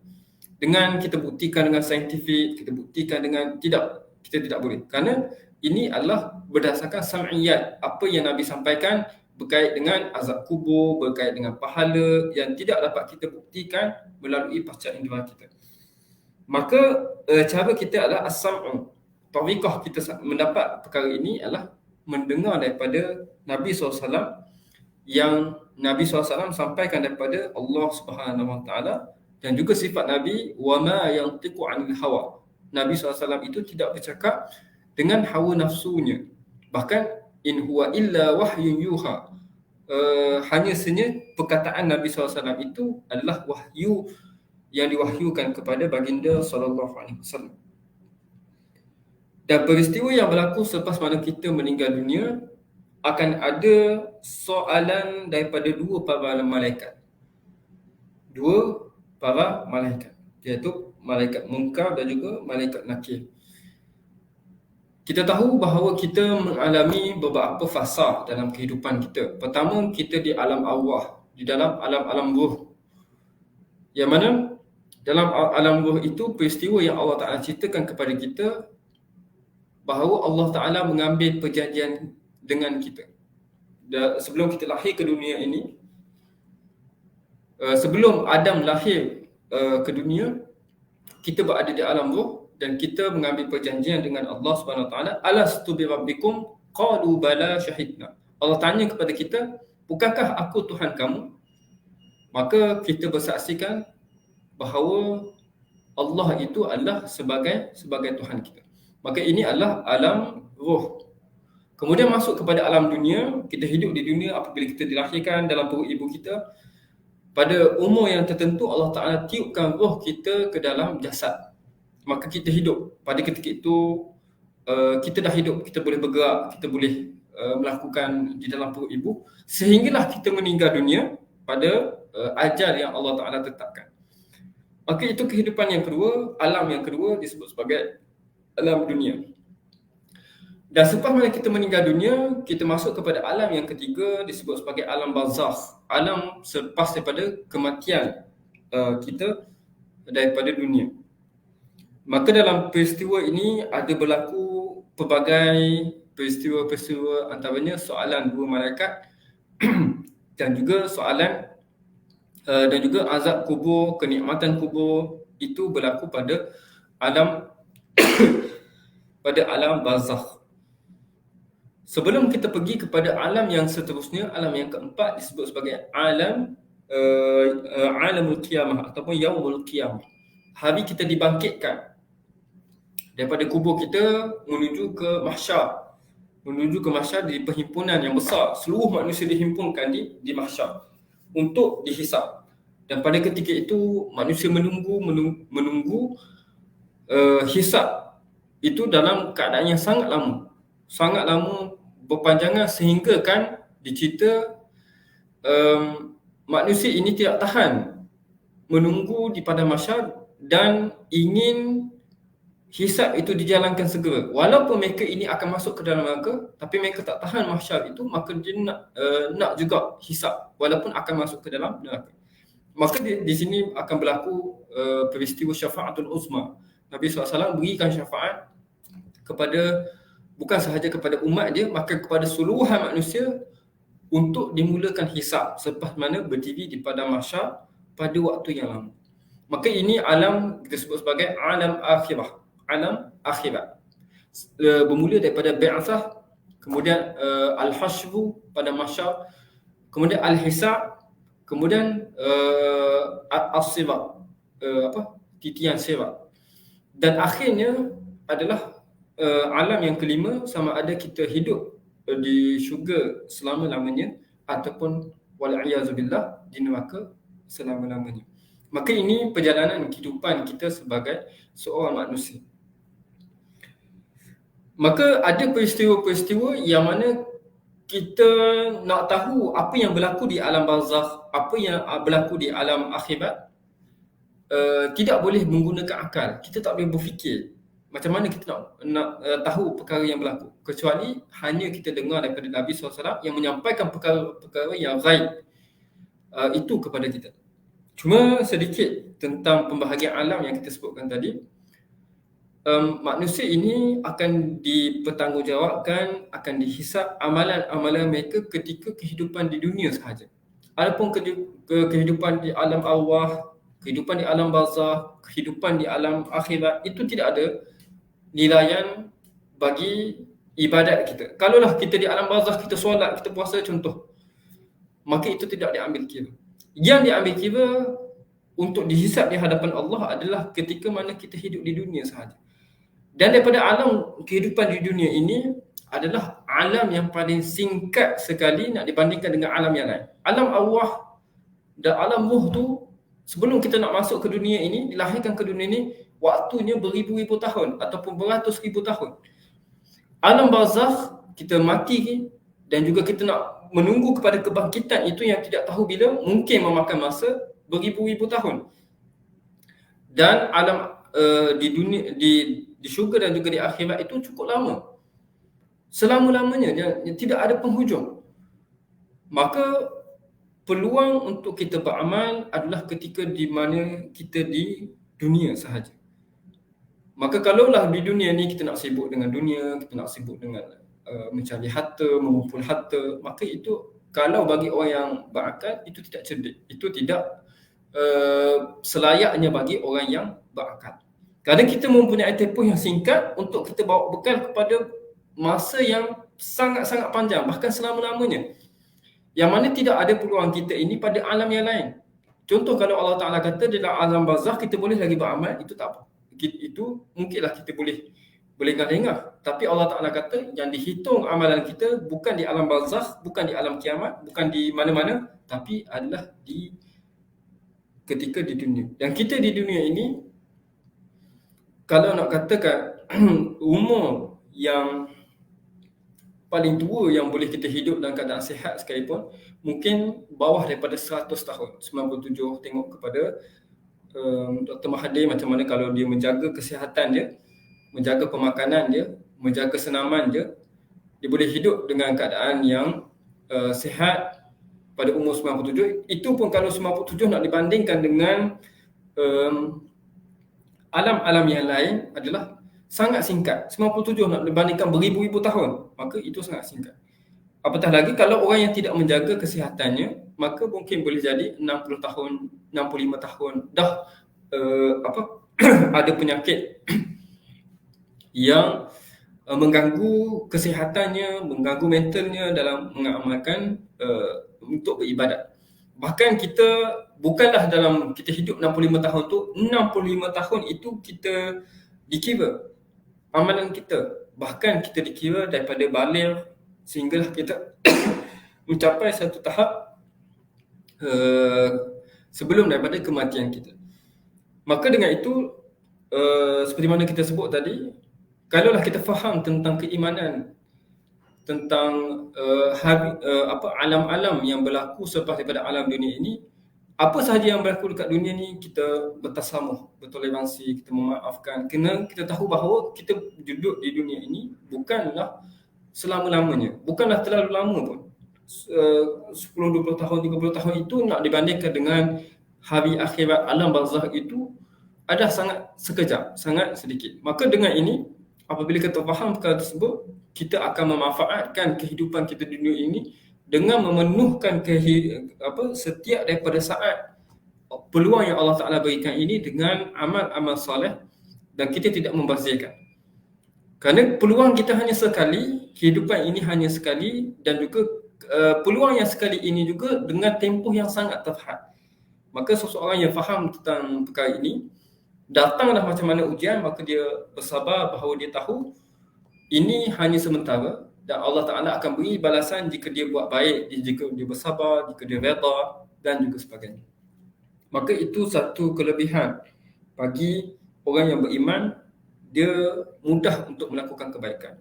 Dengan kita buktikan dengan saintifik, kita buktikan dengan kita tidak boleh. Kerana ini adalah berdasarkan sam'iyat, apa yang Nabi sampaikan berkait dengan azab kubur, berkait dengan pahala yang tidak dapat kita buktikan melalui pasca indera kita. Maka cara kita adalah as-sam'u. Tariqah kita mendapat perkara ini adalah mendengar daripada Nabi SAW, yang Nabi SAW sampaikan daripada Allah Subhanahu Wa Taala, dan juga sifat Nabi, wama yantiqu 'anil hawa. Nabi SAW itu tidak bercakap dengan hawa nafsunya. Bahkan in huwa illa wahyun yuha. Hanya saja perkataan Nabi SAW itu adalah wahyu yang diwahyukan kepada baginda sallallahu alaihi wasallam. Dan peristiwa yang berlaku selepas mana kita meninggal dunia, akan ada soalan daripada dua para malaikat. Dua para malaikat, iaitu malaikat Munkar dan juga malaikat Nakir. Kita tahu bahawa kita mengalami beberapa fasa dalam kehidupan kita. Pertama, kita di alam arwah, di dalam alam-alam ruh. Yang mana dalam alam ruh itu peristiwa yang Allah Ta'ala ceritakan kepada kita bahawa Allah Ta'ala mengambil perjanjian dengan kita. Sebelum kita lahir ke dunia ini, sebelum Adam lahir ke dunia, kita berada di alam ruh dan kita mengambil perjanjian dengan Allah Subhanahu Wa Taala. Alastu bi rabbikum qalu bala syahidna. Allah tanya kepada kita, bukankah aku Tuhan kamu? Maka kita bersaksikan bahawa Allah itu adalah sebagai Tuhan kita. Maka ini adalah alam ruh. Kemudian masuk kepada alam dunia, kita hidup di dunia apabila kita dilahirkan dalam perut ibu kita. Pada umur yang tertentu Allah Ta'ala tiupkan roh kita ke dalam jasad. Maka kita hidup. Pada ketika itu kita dah hidup, kita boleh bergerak, kita boleh melakukan di dalam perut ibu, sehinggalah kita meninggal dunia pada ajal yang Allah Ta'ala tetapkan. Maka itu kehidupan yang kedua, alam yang kedua disebut sebagai alam dunia. Dan selepas mana kita meninggal dunia, kita masuk kepada alam yang ketiga disebut sebagai alam barzakh, alam selepas daripada kematian kita daripada dunia. Maka dalam peristiwa ini ada berlaku pelbagai peristiwa-peristiwa, antaranya soalan dua malaikat dan juga soalan dan juga azab kubur, kenikmatan kubur, itu berlaku pada alam pada alam barzakh. Sebelum kita pergi kepada alam yang seterusnya, alam yang keempat disebut sebagai alam alamul qiyamah ataupun yaumul qiyamah. Hari kita dibangkitkan daripada kubur kita menuju ke mahsyar. Menuju ke mahsyar di perhimpunan yang besar. Seluruh manusia dihimpunkan di mahsyar untuk dihisap. Dan pada ketika itu manusia menunggu hisap itu dalam keadaan yang sangat lama. Sangat lama, berpanjangan, sehingga kan dicerita manusia ini tidak tahan menunggu di padang mahsyar dan ingin hisab itu dijalankan segera. Walaupun mereka ini akan masuk ke dalam neraka, tapi mereka tak tahan mahsyar itu, maka dia nak juga hisab walaupun akan masuk ke dalam neraka. Maka di sini akan berlaku peristiwa syafa'atul uzma. Nabi SAW berikan syafaat kepada, bukan sahaja kepada umat dia, maka kepada seluruhan manusia untuk dimulakan hisab selepas mana berdiri di padang mahsyar pada waktu yang lama. Maka ini alam kita sebut sebagai alam akhirah, alam akhirat. Bermula daripada bi'atsah, kemudian al-hasyru pada mahsyar, kemudian al-hisab, kemudian as-sirat, titian sirat. Dan akhirnya adalah alam yang kelima, sama ada kita hidup di syurga selama-lamanya ataupun wal'iyazubillah di neraka selama-lamanya. Maka ini perjalanan kehidupan kita sebagai seorang manusia. Maka ada peristiwa-peristiwa yang mana kita nak tahu apa yang berlaku di alam barzakh, apa yang berlaku di alam akhirat, tidak boleh menggunakan akal. Kita tak boleh berfikir macam mana kita nak tahu perkara yang berlaku, kecuali hanya kita dengar daripada Nabi SAW yang menyampaikan perkara-perkara yang ghaib itu kepada kita. Cuma sedikit tentang pembahagian alam yang kita sebutkan tadi. manusia ini akan dipertanggungjawabkan, akan dihisap amalan-amalan mereka ketika kehidupan di dunia sahaja. Adapun kehidupan di alam arwah, kehidupan di alam barzakh, kehidupan di alam akhirat, itu tidak ada nilaian bagi ibadat kita. Kalaulah kita di alam barzakh, kita solat, kita puasa contoh, maka itu tidak diambil kira. Yang diambil kira untuk dihisap di hadapan Allah adalah ketika mana kita hidup di dunia sahaja. Dan daripada alam kehidupan di dunia ini adalah alam yang paling singkat sekali nak dibandingkan dengan alam yang lain. Alam arwah dan alam ruh tu, sebelum kita nak masuk ke dunia ini, dilahirkan ke dunia ini, waktunya beribu-ribu tahun ataupun beratus ribu tahun. Alam barzakh, kita mati dan juga kita nak menunggu kepada kebangkitan itu yang tidak tahu bila, mungkin memakan masa beribu-ribu tahun. Dan alam di dunia, di syurga dan juga di akhirat itu cukup lama, selama-lamanya, yang tidak ada penghujung. Maka peluang untuk kita beramal adalah ketika di mana kita di dunia sahaja. Maka kalaulah di dunia ni kita nak sibuk dengan dunia, kita nak sibuk dengan mencari harta, mengumpul harta, maka itu kalau bagi orang yang berakal, itu tidak cerdik, itu tidak selayaknya bagi orang yang berakal. Kadang kita mempunyai tempoh yang singkat untuk kita bawa bekal kepada masa yang sangat-sangat panjang, bahkan selama-lamanya, yang mana tidak ada peluang kita ini pada alam yang lain. Contoh, kalau Allah Ta'ala kata dalam alam barzakh kita boleh lagi beramal, itu tak apa. Itu mungkinlah kita boleh lengah-lengah. Tapi Allah Ta'ala kata yang dihitung amalan kita bukan di alam barzakh, bukan di alam kiamat, bukan di mana-mana, tapi adalah ketika di dunia. Dan kita di dunia ini, kalau nak katakan umur yang paling tua yang boleh kita hidup dalam keadaan sihat sekalipun, mungkin bawah daripada 100 tahun, 97. Tengok kepada Dr. Mahathir macam mana kalau dia menjaga kesihatan dia, menjaga pemakanan dia, menjaga senaman dia, dia boleh hidup dengan keadaan yang sihat pada umur 97. Itu pun kalau 97 nak dibandingkan dengan alam-alam yang lain adalah sangat singkat. 97 nak dibandingkan beribu-ribu tahun, maka itu sangat singkat. Apatah lagi kalau orang yang tidak menjaga kesihatannya, maka mungkin boleh jadi 60 tahun, 65 tahun dah ada penyakit yang mengganggu kesihatannya, mengganggu mentalnya dalam mengamalkan untuk beribadat. Bahkan kita bukanlah dalam kita hidup 65 tahun tu, 65 tahun itu kita dikira amalan kita. Bahkan kita dikira daripada baligh sehinggalah kita mencapai satu tahap sebelum daripada kematian kita. Maka dengan itu, seperti mana kita sebut tadi, kalaulah kita faham tentang keimanan, tentang alam-alam yang berlaku selepas daripada alam dunia ini, apa sahaja yang berlaku dekat dunia ni, kita bertasamuh, bertoleransi, kita memaafkan. Kena kita tahu bahawa kita duduk di dunia ini bukanlah selama-lamanya, bukanlah terlalu lama pun. 10, 20 tahun, 30 tahun itu nak dibandingkan dengan hari akhirat alam barzakh itu adalah sangat sekejap, sangat sedikit. Maka dengan ini, apabila kita faham perkara tersebut, kita akan memanfaatkan kehidupan kita di dunia ini dengan memenuhkan setiap daripada saat peluang yang Allah Ta'ala berikan ini dengan amal-amal soleh, dan kita tidak membazirkan. Kerana peluang kita hanya sekali, kehidupan ini hanya sekali, dan juga peluang yang sekali ini juga dengan tempoh yang sangat terhad. Maka seseorang yang faham tentang perkara ini, datanglah macam mana ujian, maka dia bersabar bahawa dia tahu ini hanya sementara, dan Allah Ta'ala akan beri balasan jika dia buat baik, jika dia bersabar, jika dia redha, dan juga sebagainya. Maka itu satu kelebihan bagi orang yang beriman, dia mudah untuk melakukan kebaikan.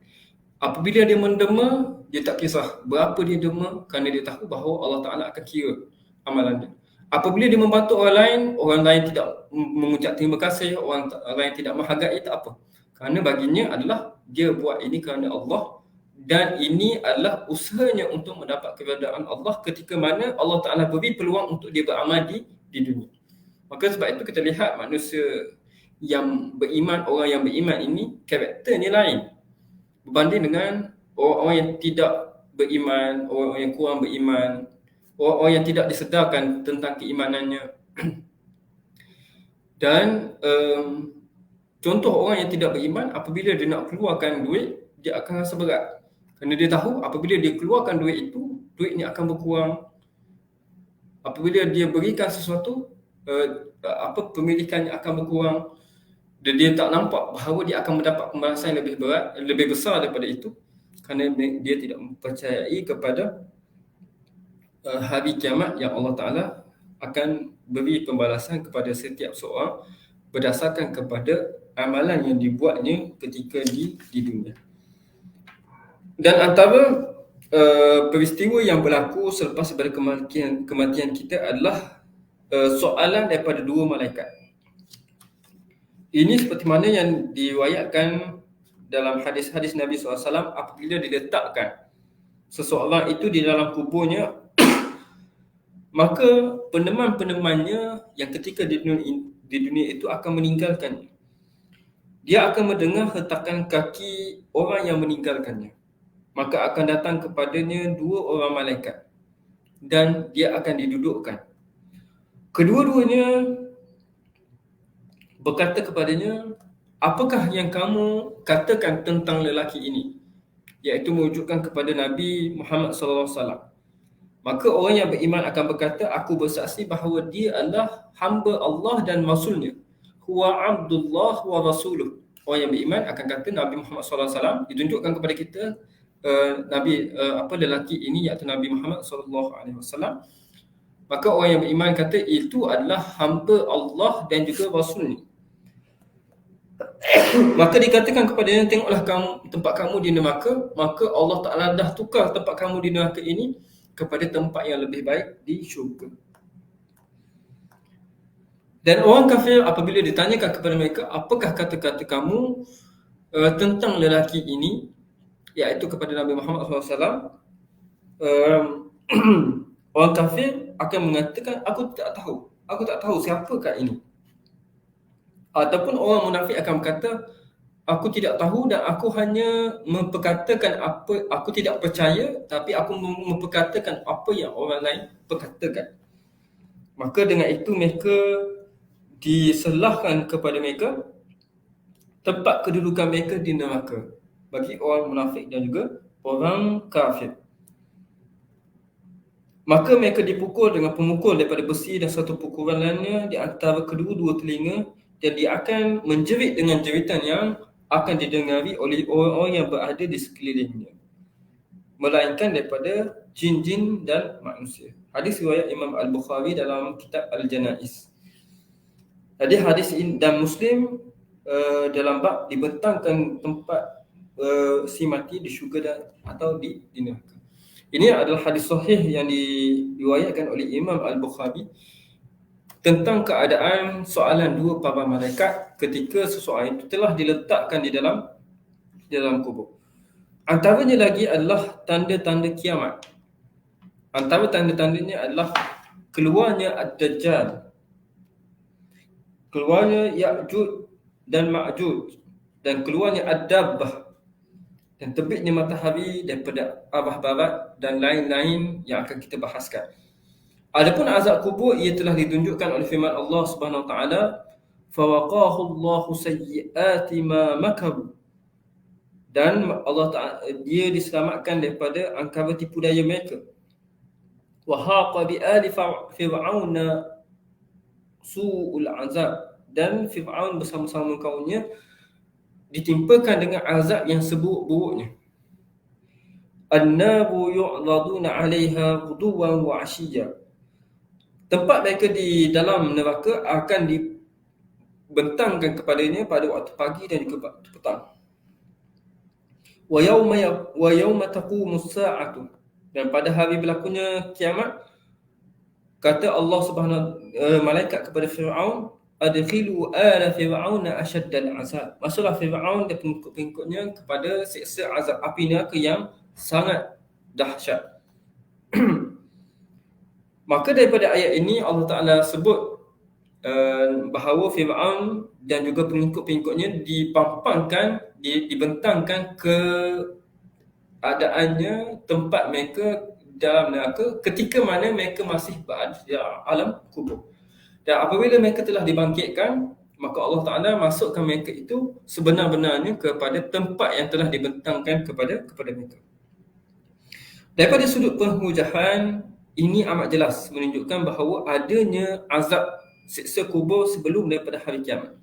Apabila dia mendema, dia tak kisah berapa dia dema, kerana dia tahu bahawa Allah Ta'ala akan kira amalan dia. Apabila dia membantu orang lain tidak mengucap terima kasih, orang lain tidak menghargai, tak apa. Kerana baginya adalah dia buat ini kerana Allah, dan ini adalah usahanya untuk mendapat keredaan Allah ketika mana Allah Ta'ala beri peluang untuk dia beramal di dunia. Maka sebab itu kita lihat manusia orang yang beriman ini karakternya lain berbanding dengan orang-orang yang tidak beriman, orang-orang yang kurang beriman, orang-orang yang tidak disedarkan tentang keimanannya. Dan contoh orang yang tidak beriman, apabila dia nak keluarkan duit, dia akan rasa berat. Kerana dia tahu apabila dia keluarkan duit itu, duitnya akan berkurang. Apabila dia berikan sesuatu, pemilikannya akan berkurang. Dan dia tak nampak bahawa dia akan mendapat pembalasan yang lebih besar daripada itu, kerana dia tidak mempercayai kepada hari kiamat yang Allah Ta'ala akan beri pembalasan kepada setiap seorang berdasarkan kepada amalan yang dibuatnya ketika di dunia. Dan antara peristiwa yang berlaku selepas daripada kematian kita adalah soalan daripada dua malaikat. Ini seperti mana yang diriwayatkan dalam hadis-hadis Nabi SAW, apabila diletakkan seseorang itu di dalam kuburnya, maka peneman-penemannya yang ketika di dunia itu akan meninggalkannya. Dia akan mendengar hentakan kaki orang yang meninggalkannya. Maka akan datang kepadanya dua orang malaikat dan dia akan didudukkan. Kedua-duanya berkata kepadanya, apakah yang kamu katakan tentang lelaki ini? Iaitu menunjukkan kepada Nabi Muhammad SAW. Maka orang yang beriman akan berkata, aku bersaksi bahawa dia adalah hamba Allah dan Rasulnya. Huwa Abdullah wa Rasuluh. Orang yang beriman akan kata Nabi Muhammad SAW ditunjukkan kepada kita lelaki ini, iaitu Nabi Muhammad SAW. Maka orang yang beriman kata itu adalah hamba Allah dan juga Rasulnya. Maka dikatakan kepadanya, tengoklah tempat kamu di neraka. Maka Allah Ta'ala dah tukar tempat kamu di neraka ini kepada tempat yang lebih baik di syurga. Dan orang kafir apabila ditanyakan kepada mereka, apakah kata-kata kamu tentang lelaki ini, iaitu kepada Nabi Muhammad SAW, orang kafir akan mengatakan, aku tak tahu siapakah ini. Ataupun orang munafik akan berkata, aku tidak tahu dan aku hanya memperkatakan apa, aku tidak percaya, tapi aku memperkatakan apa yang orang lain perkatakan. Maka dengan itu mereka diselahkan kepada mereka tempat kedudukan mereka di neraka bagi orang munafik dan juga orang kafir. Maka mereka dipukul dengan pemukul daripada besi dan satu pukulan lainnya di antara kedua-dua telinga, dan dia akan menjerit dengan jeritan yang akan didengari oleh orang-orang yang berada di sekelilingnya, melainkan daripada jin-jin dan manusia. Hadis riwayat Imam Al-Bukhari dalam kitab Al-Janaiz. Jadi hadis ini dan Muslim dalam bab dibentangkan tempat si mati di syurga atau di neraka. Ini adalah hadis sahih yang diriwayatkan oleh Imam Al-Bukhari tentang keadaan soalan dua para malaikat ketika seseorang itu telah diletakkan di dalam kubur. Antaranya lagi adalah tanda-tanda kiamat. Antara tanda-tandanya adalah keluarnya Ad-Dajjal, keluarnya Ya'juj dan Ma'juj, dan keluarnya Ad-Dabbah, dan terbitnya matahari daripada arah barat, dan lain-lain yang akan kita bahaskan. Adapun azab kubur, ia telah ditunjukkan oleh firman Allah Subhanahu Wa Taala, fawaqahu Allahu sayyiati ma makaru, dan Allah Ta'ala, dia diselamatkan daripada angkara tipu daya mereka. Wa haqa bi ali fir'auna su'ul azab, dan Fir'aun bersama-sama kaumnya ditimpakan dengan azab yang seburuk-buruknya. An-naru yu'raduna 'alaiha ghuduwan wa 'ashiyya, tempat mereka di dalam neraka akan dibentangkan kepadanya pada waktu pagi dan juga waktu petang. Wa yawma taqumus sa'atu, dan pada hari berlakunya kiamat, kata Allah Subhanahu malaikat kepada Fir'aun, adkhilu ala fir'auna ashaddal azab, masuklah Fir'aun dan pengikut-pengikutnya kepada siksa azab api neraka yang sangat dahsyat. Maka daripada ayat ini Allah Ta'ala sebut bahawa Fir'aun dan juga pengikut-pengikutnya dibentangkan ke adaannya tempat mereka dalam neraka ketika mana mereka masih berada di alam kubur. Dan apabila mereka telah dibangkitkan, maka Allah Ta'ala masukkan mereka itu sebenar-benarnya kepada tempat yang telah dibentangkan kepada mereka. Daripada sudut penghujahan, ini amat jelas menunjukkan bahawa adanya azab siksa kubur sebelum daripada hari kiamat.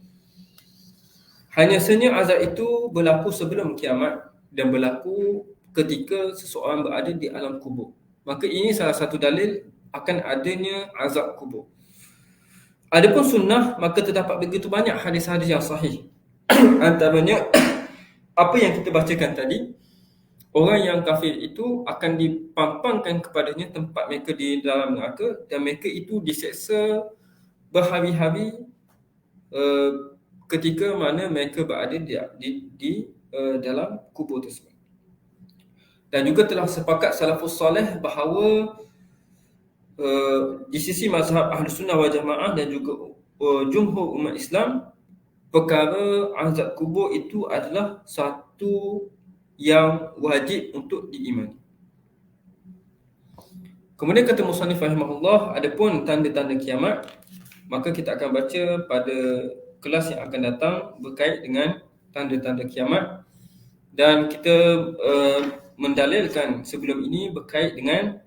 Hanya sahaja azab itu berlaku sebelum kiamat dan berlaku ketika seseorang berada di alam kubur. Maka ini salah satu dalil akan adanya azab kubur. Adapun sunnah, maka terdapat begitu banyak hadis-hadis yang sahih. Antaranya apa yang kita bacakan tadi, orang yang kafir itu akan dipampangkan kepadanya tempat mereka di dalam neraka dan mereka itu diseksa berhari-hari ketika mana mereka berada di dalam kubur tersebut. Dan juga telah sepakat salafus salih bahawa di sisi mazhab Ahlus Sunnah wal Jamaah dan juga jumhur umat Islam, perkara azab kubur itu adalah satu yang wajib untuk diimani. Kemudian kata musannif rahimahullah, adapun tanda-tanda kiamat, maka kita akan baca pada kelas yang akan datang berkait dengan tanda-tanda kiamat, dan kita mendalilkan sebelum ini berkait dengan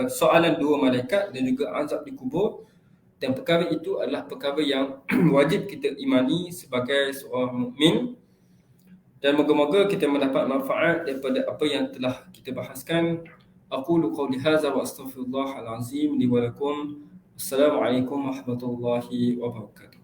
soalan dua malaikat dan juga azab di kubur, dan perkara itu adalah perkara yang wajib kita imani sebagai seorang mukmin. Dan moga-moga kita mendapat manfaat daripada apa yang telah kita bahaskan. Aqulu qawli hadza wa astaghfirullahal azim li wa lakum. Assalamualaikum warahmatullahi wabarakatuh.